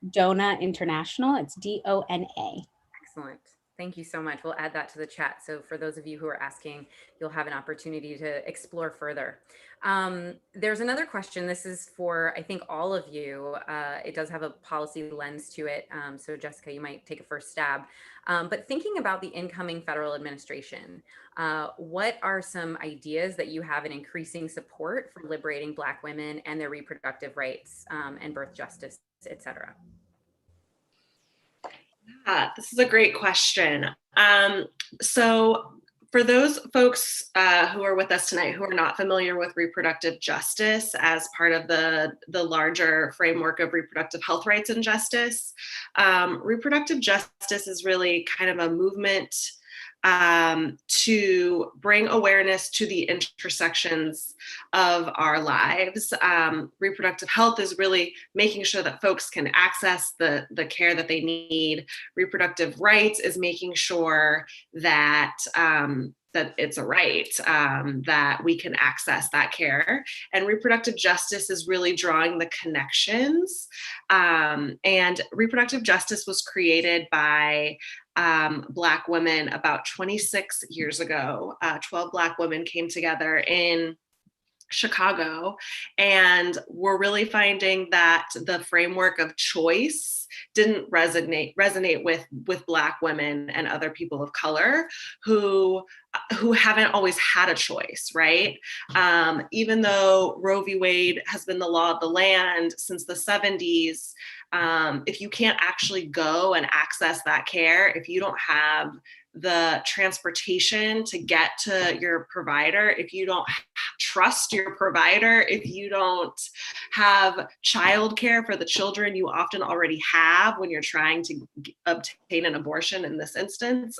DONA International, it's DONA. Excellent. Thank you so much. We'll add that to the chat. So for those of you who are asking, you'll have an opportunity to explore further. There's another question. This is for, I think, all of you. It does have a policy lens to it. So Jessica, you might take a first stab. But thinking about the incoming federal administration, what are some ideas that you have in increasing support for liberating Black women and their reproductive rights and birth justice, et cetera? This is a great question. So for those folks who are with us tonight who are not familiar with reproductive justice as part of the larger framework of reproductive health rights and justice, reproductive justice is really kind of a movement to bring awareness to the intersections of our lives. Reproductive health is really making sure that folks can access the care that they need. Reproductive rights is making sure that that it's a right, that we can access that care. And reproductive justice is really drawing the connections. And reproductive justice was created by Black women about 26 years ago. 12 Black women came together in Chicago, and we're really finding that the framework of choice didn't resonate with Black women and other people of color who haven't always had a choice, right? Even though Roe v. Wade has been the law of the land since the 70s, if you can't actually go and access that care, if you don't have the transportation to get to your provider, if you don't trust your provider, if you don't have childcare for the children you often already have when you're trying to obtain an abortion in this instance,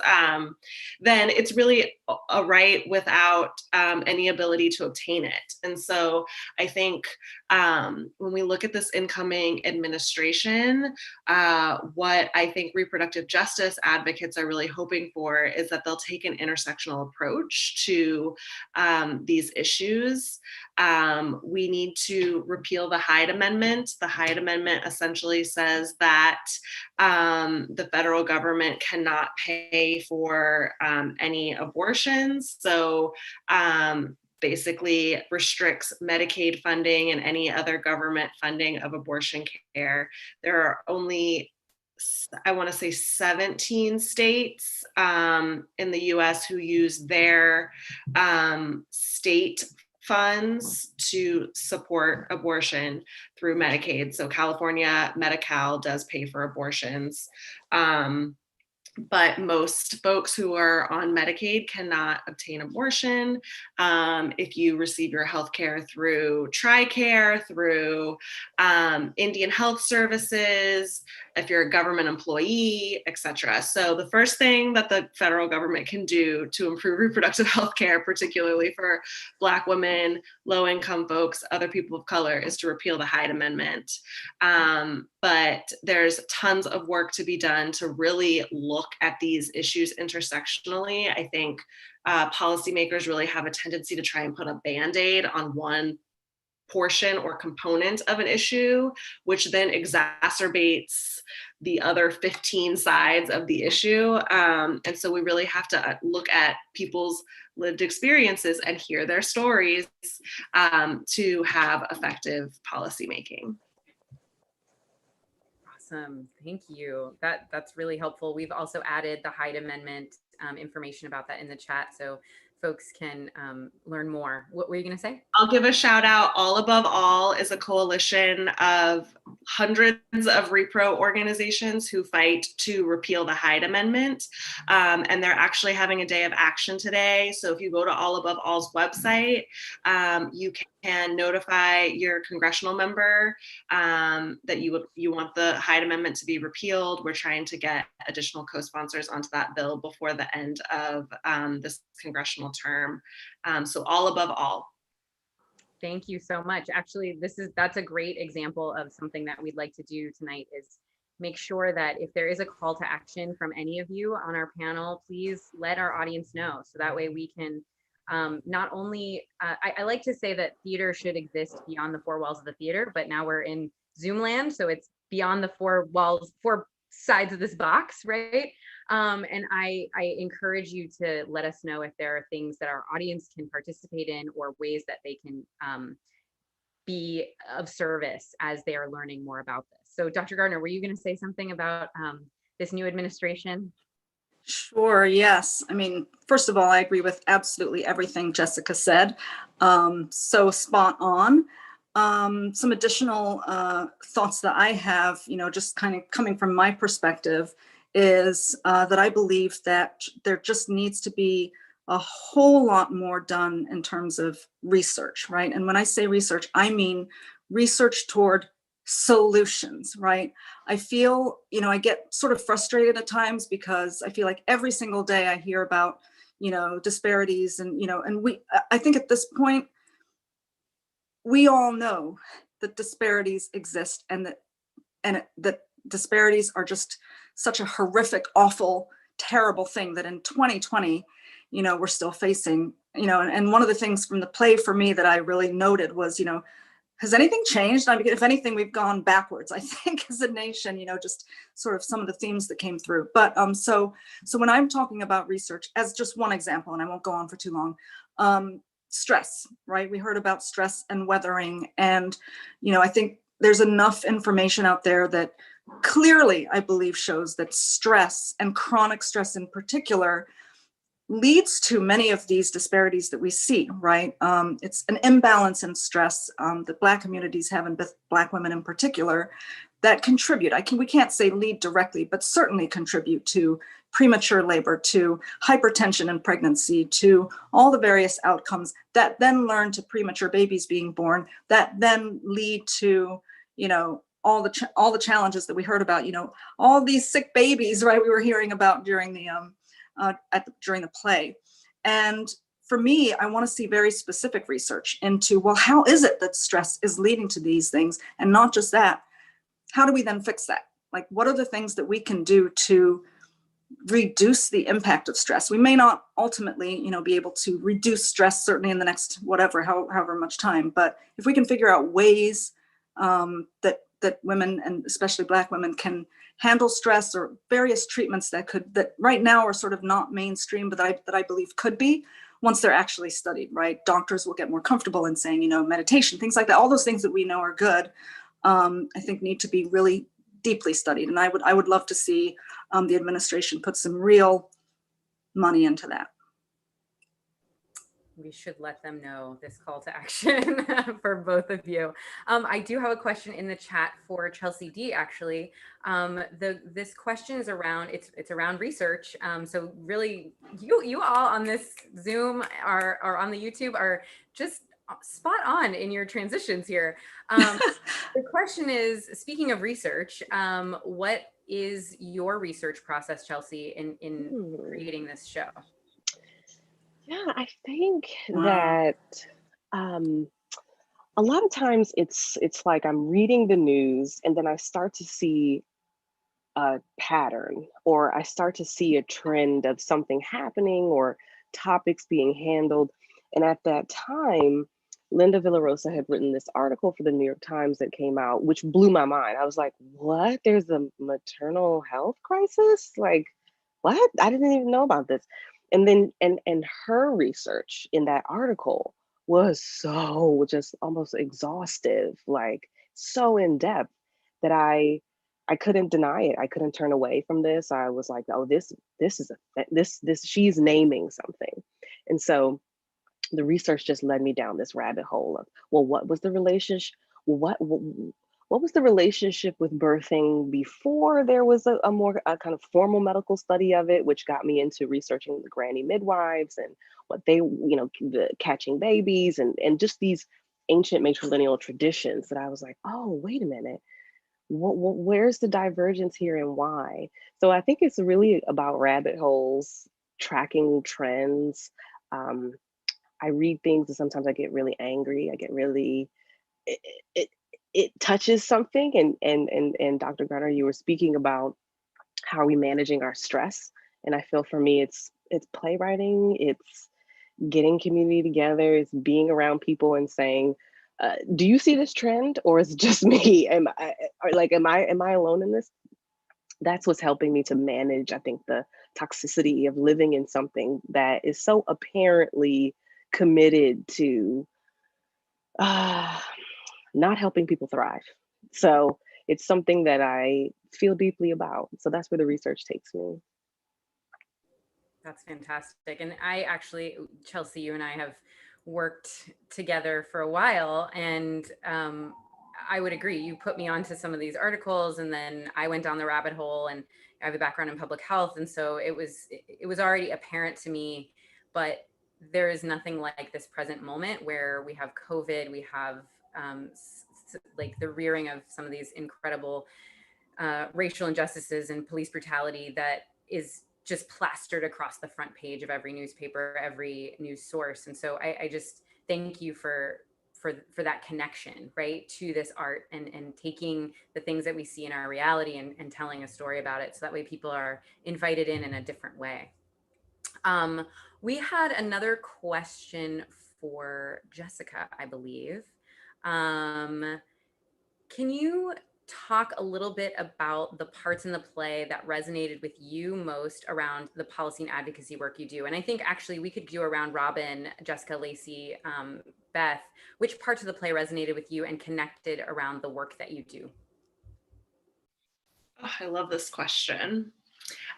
then it's really a right without any ability to obtain it. And so I think when we look at this incoming administration, what I think reproductive justice advocates are really hoping for is that they'll take an intersectional approach to these issues. We need to repeal the Hyde Amendment. The Hyde Amendment essentially says that the federal government cannot pay for any abortions. So basically restricts Medicaid funding and any other government funding of abortion care. There are only, I want to say 17 states in the US who use their state funds to support abortion through Medicaid. So California, Medi-Cal does pay for abortions. But most folks who are on Medicaid cannot obtain abortion. If you receive your healthcare through TRICARE, through Indian Health Services, if you're a government employee, et cetera. So the first thing that the federal government can do to improve reproductive health care, particularly for Black women, low-income folks, other people of color, is to repeal the Hyde Amendment. but there's tons of work to be done to really look at these issues intersectionally. I think policymakers really have a tendency to try and put a Band-Aid on one portion or component of an issue, which then exacerbates the other 15 sides of the issue. And so we really have to look at people's lived experiences and hear their stories to have effective policymaking. Awesome, thank you. That's really helpful. We've also added the Hyde Amendment information about that in the chat, so folks can learn more. What were you going to say? I'll give a shout out. All Above All is a coalition of hundreds of repro organizations who fight to repeal the Hyde Amendment. And they're actually having a day of action today. So if you go to All Above All's website, you can notify your congressional member that you want the Hyde Amendment to be repealed. We're trying to get additional co-sponsors onto that bill before the end of this congressional term. So All Above All. Thank you so much. Actually, that's a great example of something that we'd like to do tonight, is make sure that if there is a call to action from any of you on our panel, please let our audience know. So that way we can not only, I like to say that theater should exist beyond the four walls of the theater, but now we're in Zoom land, so it's beyond the four sides of this box, right? And I encourage you to let us know if there are things that our audience can participate in or ways that they can be of service as they are learning more about this. So Dr. Gardner, were you going to say something about this new administration? Sure, yes. I mean, first of all, I agree with absolutely everything Jessica said. So spot on. Some additional thoughts that I have, just kind of coming from my perspective, is that I believe that there just needs to be a whole lot more done in terms of research, right? And when I say research, I mean research toward solutions, right? I feel, I get sort of frustrated at times because I feel like every single day I hear about, disparities and, I think at this point, we all know that disparities exist and that disparities are just such a horrific, awful, terrible thing that in 2020, we're still facing, and one of the things from the play for me that I really noted was, has anything changed? I mean, if anything, we've gone backwards, I think, as a nation, just sort of some of the themes that came through. But so when I'm talking about research, as just one example, and I won't go on for too long, stress, right? We heard about stress and weathering. And, I think there's enough information out there that clearly, I believe, shows that stress, and chronic stress in particular, leads to many of these disparities that we see, right? It's an imbalance in stress that Black communities have, and Black women in particular, that contribute. We can't say lead directly, but certainly contribute to premature labor, to hypertension in pregnancy, to all the various outcomes that then lead to premature babies being born, that then lead to, all the challenges that we heard about, all these sick babies, right? We were hearing about during the during the play. And for me, I want to see very specific research into, well, how is it that stress is leading to these things? And not just that, how do we then fix that? Like, what are the things that we can do to reduce the impact of stress? We may not ultimately, be able to reduce stress, certainly in the next however much time. But if we can figure out ways that women, and especially Black women, can handle stress, or various treatments that right now are sort of not mainstream, but that I believe could be, once they're actually studied, right? Doctors will get more comfortable in saying, meditation, things like that. All those things that we know are good, I think need to be really deeply studied. And I would love to see the administration put some real money into that. We should let them know this call to action for both of you. I do have a question in the chat for Chelsea D, actually. This question is around, it's around research. So really, you all on this Zoom or on the YouTube are just spot on in your transitions here. The question is, speaking of research, what is your research process, Chelsea, in creating this show? Yeah, I think that a lot of times it's like I'm reading the news and then I start to see a pattern, or I start to see a trend of something happening or topics being handled. And at that time, Linda Villarosa had written this article for the New York Times that came out, which blew my mind. I was like, what? There's a maternal health crisis? Like, what? I didn't even know about this. And then, and her research in that article was so just almost exhaustive, like so in depth that I couldn't deny it. I couldn't turn away from this. I was like, oh, this is this she's naming something. And so the research just led me down this rabbit hole of, well, what was the relationship? What was the relationship with birthing before there was a more kind of formal medical study of it, which got me into researching the granny midwives and what they, the catching babies and just these ancient matrilineal traditions that I was like, oh, wait a minute. Where's the divergence here and why? So I think it's really about rabbit holes, tracking trends. I read things and sometimes I get really angry. I get really, it touches something. And Dr. Garner, you were speaking about how are we managing our stress. And I feel for me, it's playwriting, it's getting community together, it's being around people and saying, do you see this trend or is it just me? Am I alone in this? That's what's helping me to manage, I think, the toxicity of living in something that is so apparently committed to not helping people thrive. So it's something that I feel deeply about. So that's where the research takes me. That's fantastic. And I actually, Chelsea, you and I have worked together for a while, and I would agree. You put me onto some of these articles, and then I went down the rabbit hole. And I have a background in public health, and so it was already apparent to me. But there is nothing like this present moment where we have COVID, we have like the rearing of some of these incredible racial injustices and police brutality that is just plastered across the front page of every newspaper, every news source. And so I just thank you for that connection, right, to this art and taking the things that we see in our reality and telling a story about it. So that way people are invited in a different way. We had another question for Jessica, I believe. Can you talk a little bit about the parts in the play that resonated with you most around the policy and advocacy work you do? And I think actually we could go around Robin, Jessica, Lacey, Beth, which parts of the play resonated with you and connected around the work that you do? Oh, I love this question.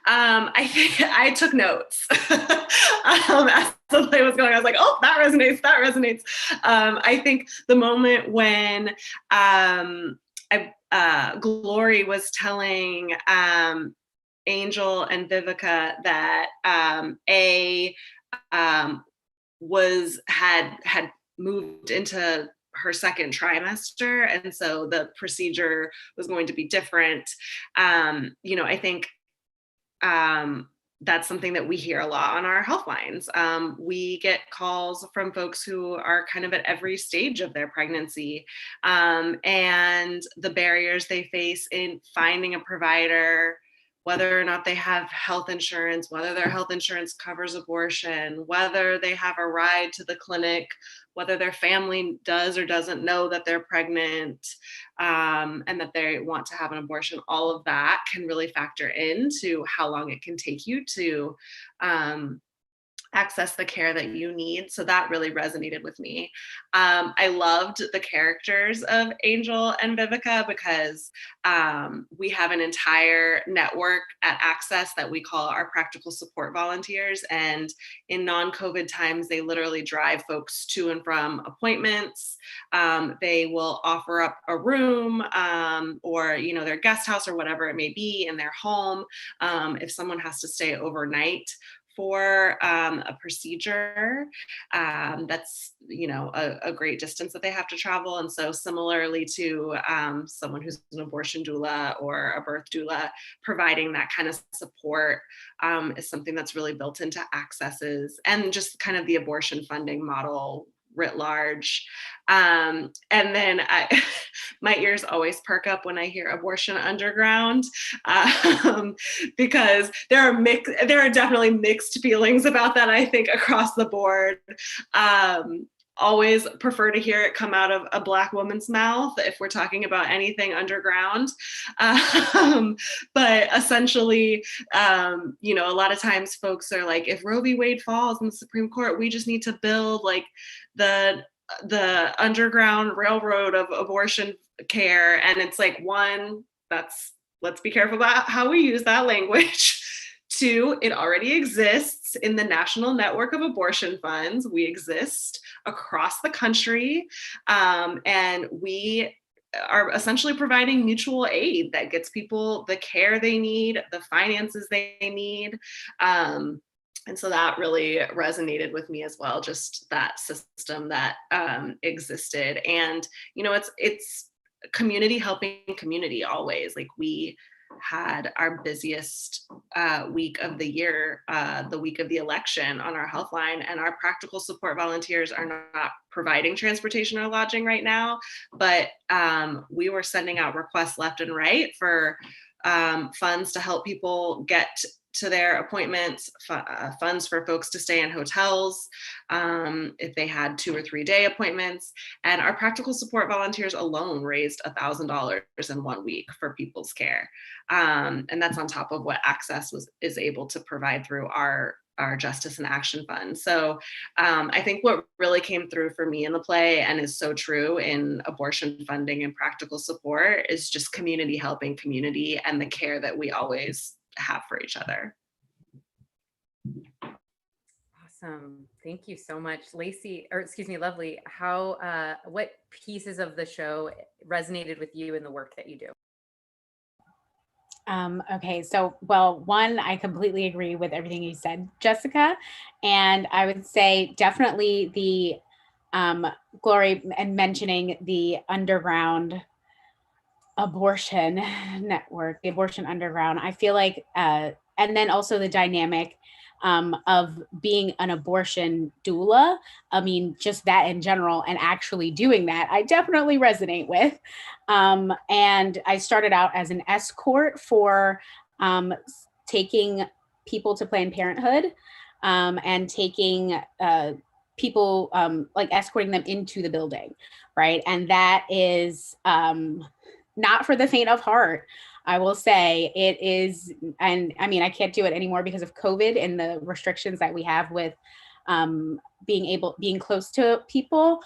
I think I took notes as the play was going. I was like, oh, that resonates, that resonates. I think the moment when Glaurie was telling Angel and Vivica that had moved into her second trimester, and so the procedure was going to be different. I think that's something that we hear a lot on our health lines. We get calls from folks who are kind of at every stage of their pregnancy, and the barriers they face in finding a provider, whether or not they have health insurance, whether their health insurance covers abortion, whether they have a ride to the clinic, whether their family does or doesn't know that they're pregnant, and that they want to have an abortion. All of that can really factor into how long it can take you to access the care that you need. So that really resonated with me. I loved the characters of Angel and Vivica because we have an entire network at Access that we call our practical support volunteers. And in non-COVID times, they literally drive folks to and from appointments. They will offer up a room or their guest house or whatever it may be in their home if someone has to stay overnight for a procedure that's a great distance that they have to travel. And so similarly to someone who's an abortion doula or a birth doula, providing that kind of support is something that's really built into Accesses and just kind of the abortion funding model writ large. And then my ears always perk up when I hear abortion underground, because there are definitely mixed feelings about that, I think, across the board. Always prefer to hear it come out of a Black woman's mouth if we're talking about anything underground. But essentially, you know, a lot of times folks are like, if Roe v. Wade falls in the Supreme Court, we just need to build like the underground railroad of abortion care. And it's like, one, let's be careful about how we use that language. Two, it already exists in the National Network of Abortion Funds. We exist across the country, and we are essentially providing mutual aid that gets people the care they need, the finances they need. And so that really resonated with me as well, just that system that existed. And, you know, it's community helping community always. Like, we had our busiest week of the year, the week of the election, on our health line, and our practical support volunteers are not providing transportation or lodging right now, but we were sending out requests left and right for funds to help people get to their appointments, funds for folks to stay in hotels if they had 2 or 3 day appointments. And our practical support volunteers alone raised $1,000 in 1 week for people's care. And that's on top of what Access is able to provide through our Justice and Action Fund. So I think what really came through for me in the play, and is so true in abortion funding and practical support, is just community helping community and the care that we always have for each other. Awesome. Thank you so much, Lacey, or excuse me, Lovely. What pieces of the show resonated with you in the work that you do? Okay, so, well, one, I completely agree with everything you said, Jessica. And I would say definitely the Glaurie, and mentioning the underground abortion network, the abortion underground. I feel like, and then also the dynamic of being an abortion doula. I mean, just that in general, and actually doing that, I definitely resonate with. And I started out as an escort for taking people to Planned Parenthood, and taking people, like escorting them into the building, right? And that is not for the faint of heart. I will say it is, and I mean, I can't do it anymore because of COVID and the restrictions that we have with being close to people,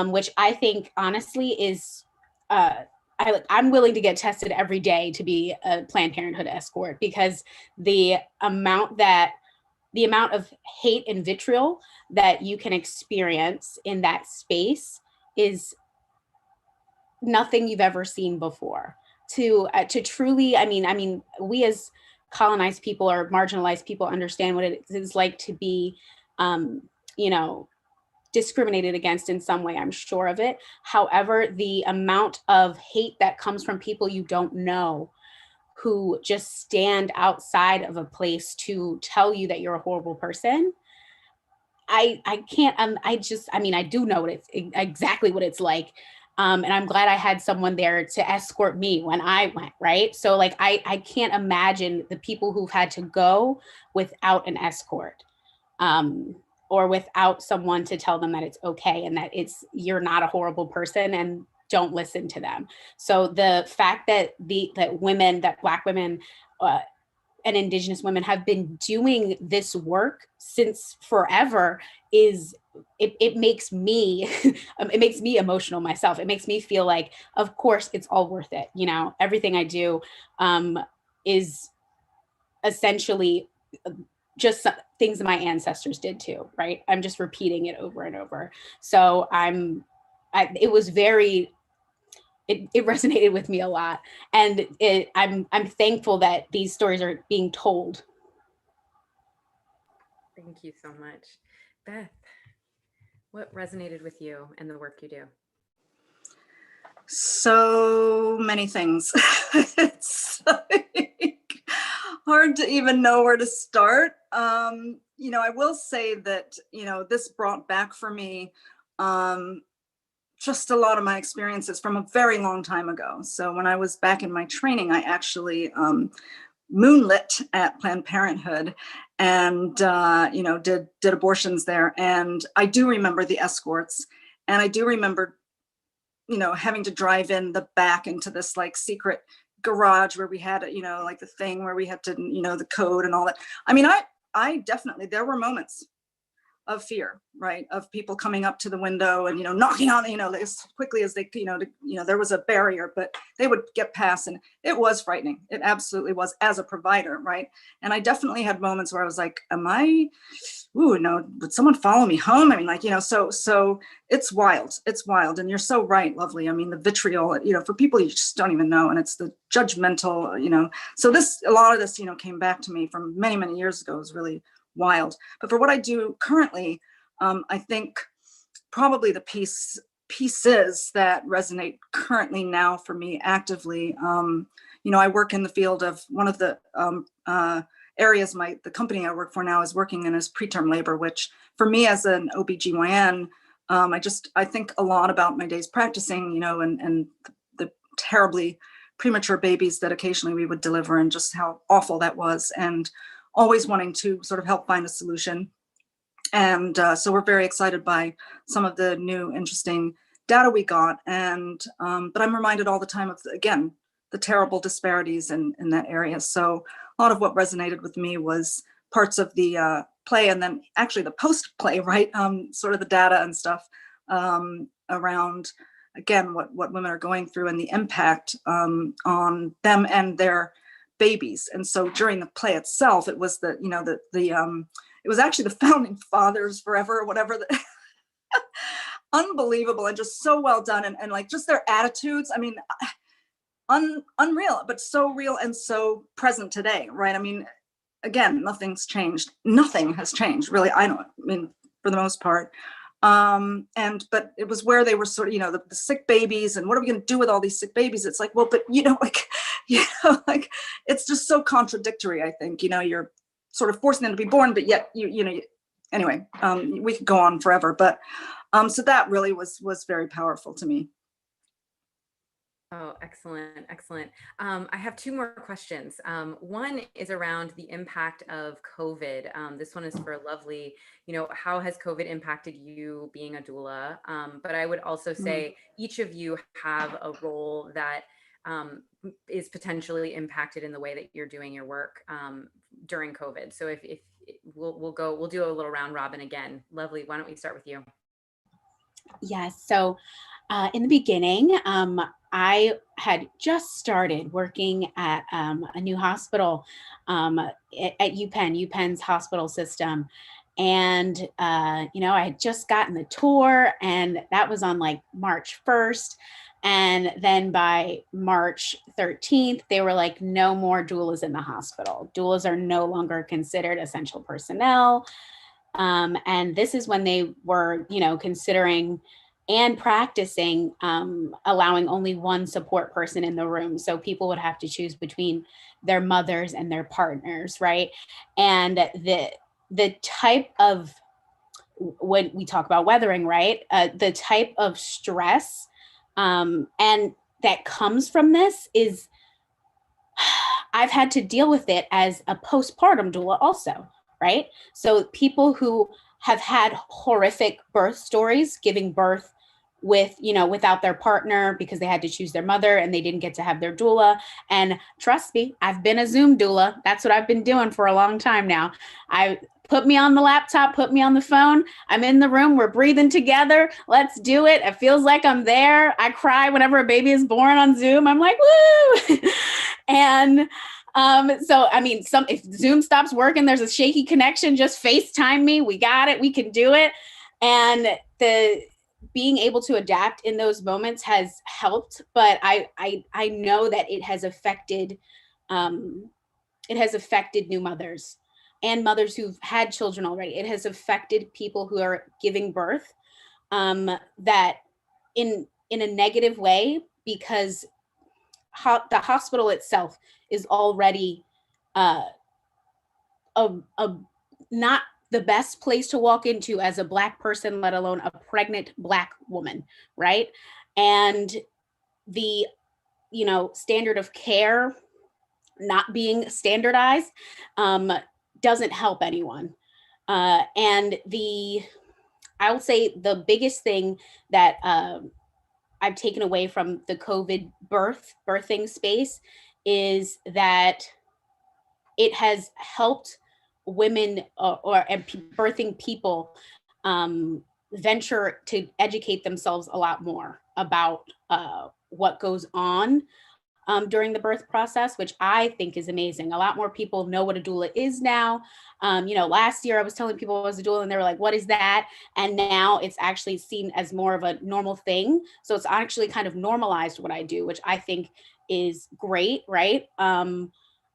which I think honestly is, I'm willing to get tested every day to be a Planned Parenthood escort, because the amount of hate and vitriol that you can experience in that space is nothing you've ever seen before. To truly, I mean, we as colonized people or marginalized people understand what it is like to be, you know, discriminated against in some way. I'm sure of it. However, the amount of hate that comes from people you don't know, who just stand outside of a place to tell you that you're a horrible person, I can't. I do know exactly what it's like. And I'm glad I had someone there to escort me when I went, right? So like, I can't imagine the people who've had to go without an escort, or without someone to tell them that it's okay and that you're not a horrible person and don't listen to them. So the fact that Black women, and Indigenous women have been doing this work since forever it makes me it makes me emotional myself. It makes me feel like, of course, it's all worth it. You know, everything I do is essentially just things that my ancestors did too, right? I'm just repeating it over and over. So it resonated with me a lot, and I'm thankful that these stories are being told. Thank you so much. Beth, what resonated with you and the work you do? So many things. It's like hard to even know where to start. You know, I will say that, you know, this brought back for me just a lot of my experiences from a very long time ago. So when I was back in my training, I actually moonlit at Planned Parenthood and did abortions there. And I do remember the escorts, and I do remember having to drive in the back into this like secret garage where we had like the thing where we had to the code and all that. I mean, I definitely, there were moments of fear, right, of people coming up to the window and knocking on as quickly as they there was a barrier, but they would get past, and it was frightening. It absolutely was, as a provider, right? And I definitely had moments where I was like, would someone follow me home? I mean, so it's wild. It's wild. And you're so right, Lovely. I mean, the vitriol, for people you just don't even know, and it's the judgmental, so a lot of this, came back to me from many, many years ago. It was really wild. But for what I do currently, I think probably the pieces that resonate currently now for me actively, I work in the field of one of the areas the company I work for now is working in is preterm labor, which for me as an OBGYN, I think a lot about my days practicing, and the terribly premature babies that occasionally we would deliver, and just how awful that was, and always wanting to sort of help find a solution. And so we're very excited by some of the new interesting data we got. And but I'm reminded all the time of, again, the terrible disparities in that area. So a lot of what resonated with me was parts of the play, and then actually the post-play, right? Sort of the data and stuff around, again, what women are going through and the impact on them and their babies. And so during the play itself, it was it was actually the founding fathers forever, or whatever. Unbelievable, and just so well done, and like just their attitudes. I mean, unreal, but so real and so present today, right? I mean, again, nothing's changed. Nothing has changed, really. I mean, for the most part. But it was where they were sort of, the sick babies, and what are we going to do with all these sick babies? It's like, well, but like it's just so contradictory. I think, you're sort of forcing them to be born, but yet anyway, we could go on forever, but so that really was very powerful to me. Oh, excellent. Excellent. I have two more questions. One is around the impact of COVID. This one is for Lovely. How has COVID impacted you being a doula? But I would also say each of you have a role that is potentially impacted in the way that you're doing your work during COVID. So if we'll do a little round robin again. Lovely, why don't we start with you? Yes. So in the beginning, I had just started working at a new hospital at UPenn's hospital system. And, I had just gotten the tour, and that was on like March 1st. And then by March 13th, they were like, no more doulas in the hospital. Doulas are no longer considered essential personnel. And this is when they were, considering and practicing allowing only one support person in the room. So people would have to choose between their mothers and their partners, right? And the type of, when we talk about weathering, right? The type of stress and that comes from this is, I've had to deal with it as a postpartum doula also, right? So people who have had horrific birth stories, giving birth without their partner because they had to choose their mother and they didn't get to have their doula. And trust me, I've been a Zoom doula. That's what I've been doing for a long time now. Put me on the laptop, put me on the phone. I'm in the room. We're breathing together. Let's do it. It feels like I'm there. I cry whenever a baby is born on Zoom. I'm like, woo. And so, I mean, if Zoom stops working, there's a shaky connection, just FaceTime me. We got it. We can do it. And being able to adapt in those moments has helped, but I know that it has affected new mothers and mothers who've had children already. It has affected people who are giving birth that in a negative way, because the hospital itself is already not the best place to walk into as a Black person, let alone a pregnant Black woman, right? And the, standard of care not being standardized doesn't help anyone. And I will say the biggest thing that I've taken away from the COVID birthing space is that it has helped women and birthing people venture to educate themselves a lot more about what goes on during the birth process, which I think is amazing. A lot more people know what a doula is now. Last year I was telling people I was a doula and they were like, what is that? And now it's actually seen as more of a normal thing. So it's actually kind of normalized what I do, which I think is great, right?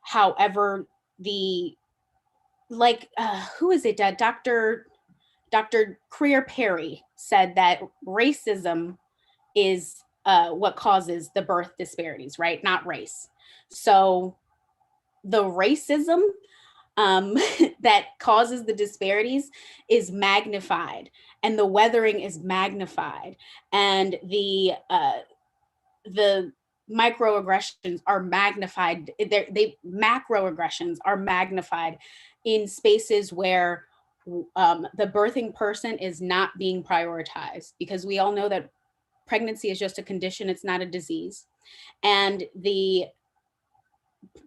However, who is it? Dr. Creer Perry said that racism is what causes the birth disparities, right? Not race. So the racism that causes the disparities is magnified, and the weathering is magnified, and the microaggressions are magnified. Macroaggressions are magnified in spaces where the birthing person is not being prioritized, because we all know that pregnancy is just a condition, it's not a disease. And the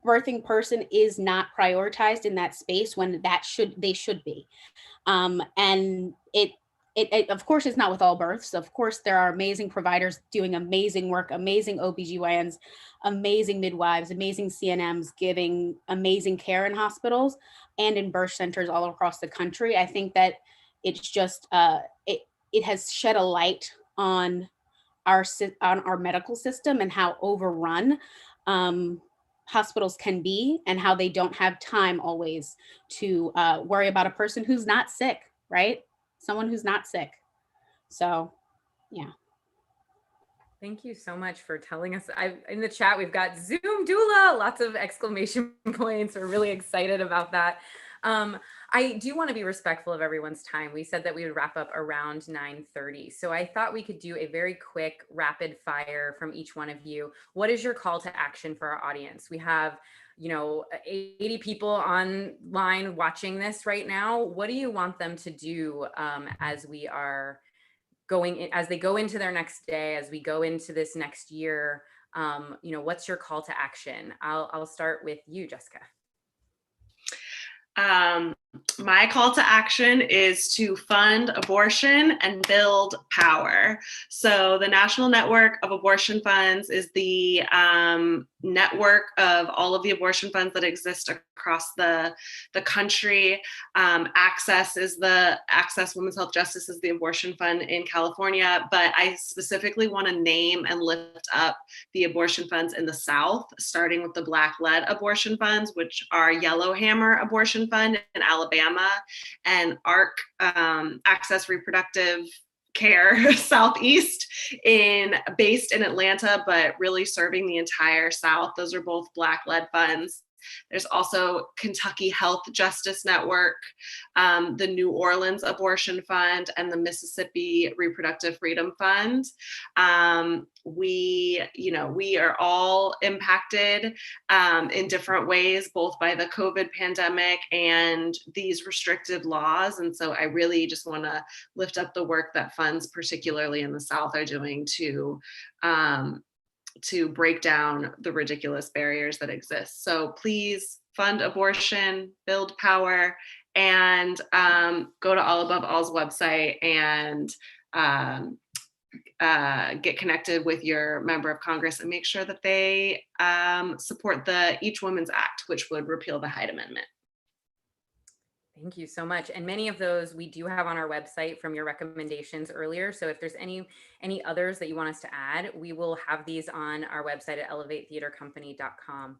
birthing person is not prioritized in that space when they should be. And it of course is not with all births. Of course, there are amazing providers doing amazing work, amazing OBGYNs, amazing midwives, amazing CNMs giving amazing care in hospitals and in birth centers all across the country. I think that it's just, it has shed a light on our medical system and how overrun hospitals can be, and how they don't have time always to worry about a person who's not sick, right? Someone who's not sick. So, yeah. Thank you so much for telling us. In the chat, we've got Zoom doula, lots of exclamation points. We're really excited about that. I do want to be respectful of everyone's time. We said that we would wrap up around 9:30. So I thought we could do a very quick rapid fire from each one of you. What is your call to action for our audience? We have 80 people online watching this right now. What do you want them to do as we are as they go into their next day, as we go into this next year? What's your call to action? I'll start with you, Jessica. My call to action is to fund abortion and build power. So the National Network of Abortion Funds is the network of all of the abortion funds that exist across the country. Access Women's Health Justice is the abortion fund in California, but I specifically want to name and lift up the abortion funds in the South, starting with the Black-led abortion funds, which are Yellowhammer Abortion Fund in Alabama and ARC, Access Reproductive Care Southeast, based in Atlanta, but really serving the entire South. Those are both Black-led funds. There's also Kentucky Health Justice Network, the New Orleans Abortion Fund, and the Mississippi Reproductive Freedom Fund. We are all impacted in different ways, both by the COVID pandemic and these restrictive laws. And so I really just want to lift up the work that funds, particularly in the South, are doing to break down the ridiculous barriers that exist. So please fund abortion, build power, and go to All Above All's website and get connected with your member of Congress and make sure that they support the Each Woman's Act, which would repeal the Hyde Amendment. Thank you so much. And many of those we do have on our website from your recommendations earlier. So if there's any others that you want us to add, we will have these on our website at elevatetheatercompany.com.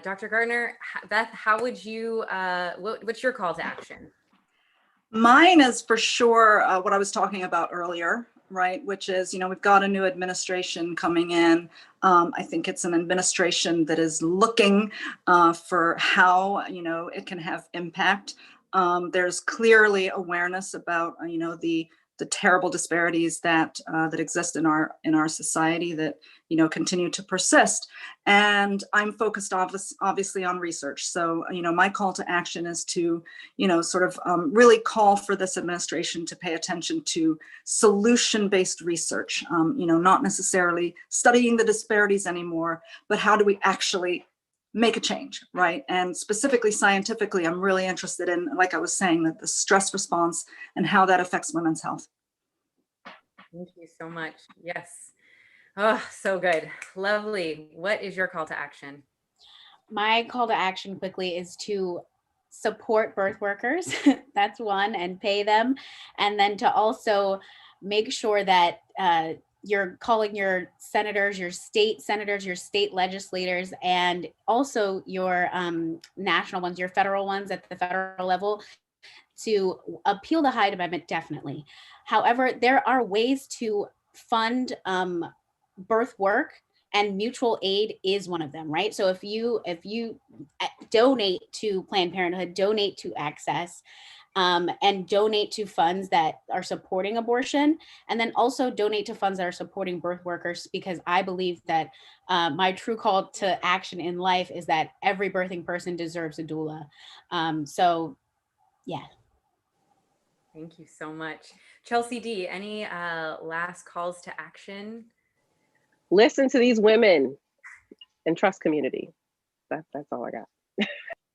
Dr. Gardner, Beth, how would you, what's your call to action? Mine is for sure what I was talking about earlier, right? Which is, we've got a new administration coming in. I think it's an administration that is looking for how, it can have impact There's clearly awareness about, the terrible disparities that that exist in our society that continue to persist. And I'm focused obviously on research. So my call to action is to really call for this administration to pay attention to solution-based research. Not necessarily studying the disparities anymore, but how do we actually make a change, right? And specifically scientifically, I'm really interested in, like I was saying, that the stress response and how that affects women's health. Thank you so much. Yes. Oh, so good. Lovely. What is your call to action? My call to action quickly is to support birth workers. That's one, and pay them. And then to also make sure that you're calling your senators, your state legislators, and also your national ones, your federal ones at the federal level, to appeal the Hyde Amendment, definitely. However, there are ways to fund birth work, and mutual aid is one of them, right? So if you donate to Planned Parenthood, donate to Access, and donate to funds that are supporting abortion, and then also donate to funds that are supporting birth workers, because I believe that my true call to action in life is that every birthing person deserves a doula. So yeah. Thank you so much. Chelsea D, any last calls to action? Listen to these women and trust community. That's all I got.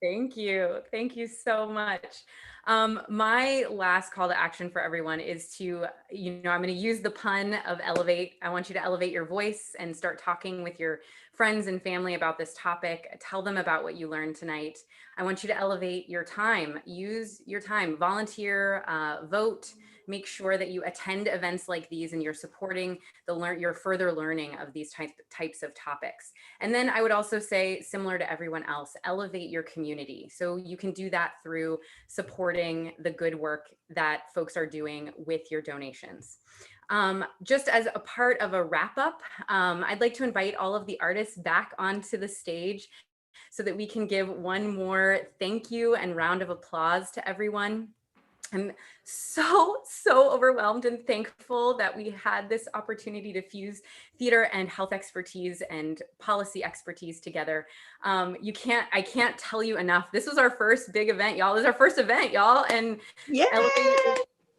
Thank you. Thank you so much. My last call to action for everyone is to, I'm going to use the pun of elevate. I want you to elevate your voice and start talking with your friends and family about this topic. Tell them about what you learned tonight. I want you to elevate your time. Use your time. Volunteer, vote. Make sure that you attend events like these and you're supporting your further learning of these types of topics. And then I would also say, similar to everyone else, elevate your community. So you can do that through supporting the good work that folks are doing with your donations. Just as a part of a wrap up, I'd like to invite all of the artists back onto the stage so that we can give one more thank you and round of applause to everyone. I'm so overwhelmed and thankful that we had this opportunity to fuse theater and health expertise and policy expertise together. I can't tell you enough. This was our first big event, y'all. This is our first event, y'all. And yeah,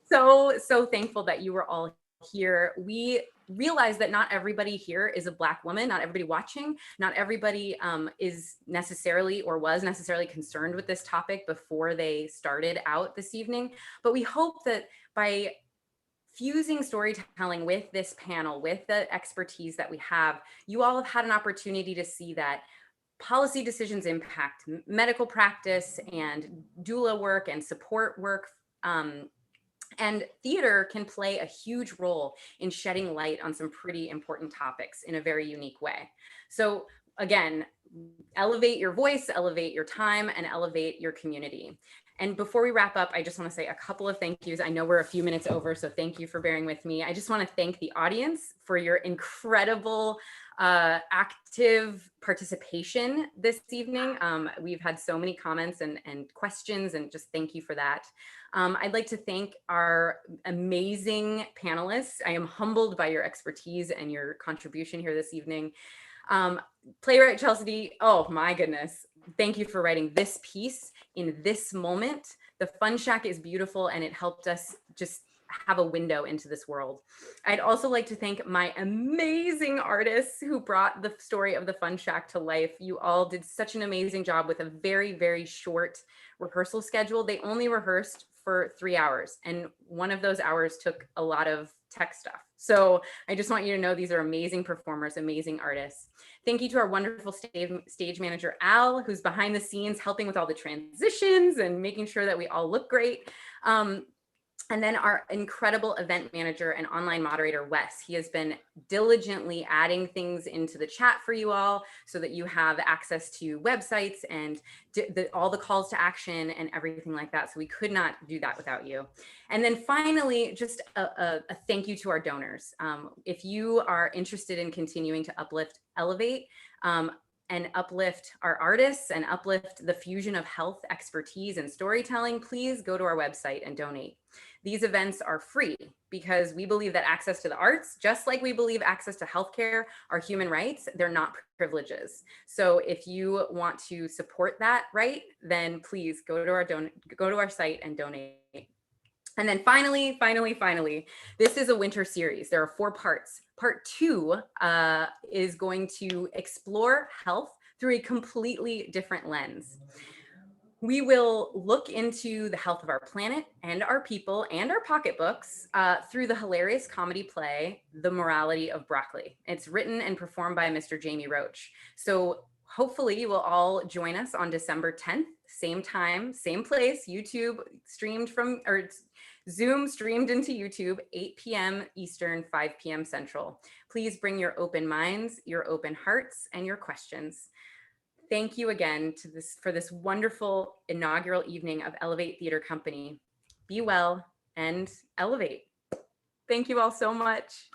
so thankful that you were all here. We realize that not everybody here is a Black woman, not everybody watching, not everybody is necessarily or was necessarily concerned with this topic before they started out this evening. But we hope that by fusing storytelling with this panel, with the expertise that we have, you all have had an opportunity to see that policy decisions impact medical practice and doula work and support work. And theater can play a huge role in shedding light on some pretty important topics in a very unique way. So again, elevate your voice, elevate your time, and elevate your community. And before we wrap up, I just want to say a couple of thank yous. I know we're a few minutes over, so thank you for bearing with me. I just want to thank the audience for your incredible active participation this evening. We've had so many comments and questions, and just thank you for that. I'd like to thank our amazing panelists. I am humbled by your expertise and your contribution here this evening. Playwright Chelsea D, oh my goodness. Thank you for writing this piece in this moment. The Fundshack is beautiful and it helped us just have a window into this world. I'd also like to thank my amazing artists who brought the story of the Fundshack to life. You all did such an amazing job with a very, very short rehearsal schedule. They only rehearsed for 3 hours, and one of those hours took a lot of tech stuff. So I just want you to know these are amazing performers, amazing artists. Thank you to our wonderful stage manager, Al, who's behind the scenes helping with all the transitions and making sure that we all look great. And then our incredible event manager and online moderator, Wes. He has been diligently adding things into the chat for you all so that you have access to websites and all the calls to action and everything like that. So we could not do that without you. And then finally, just a thank you to our donors. If you are interested in continuing to uplift, elevate, and uplift our artists and uplift the fusion of health, expertise, and storytelling, please go to our website and donate. These events are free because we believe that access to the arts, just like we believe access to healthcare, are human rights. They're not privileges. So if you want to support that right, then please go to our site and donate. And then finally, this is a winter series. There are 4 parts. Part 2 is going to explore health through a completely different lens. We will look into the health of our planet and our people and our pocketbooks through the hilarious comedy play, The Morality of Broccoli. It's written and performed by Mr. Jamie Roach. So hopefully you will all join us on December 10th, same time, same place, YouTube streamed from, or Zoom streamed into YouTube, 8 p.m. Eastern, 5 p.m. Central. Please bring your open minds, your open hearts, and your questions. Thank you again for this wonderful inaugural evening of Elevate Theater Company. Be well and elevate. Thank you all so much.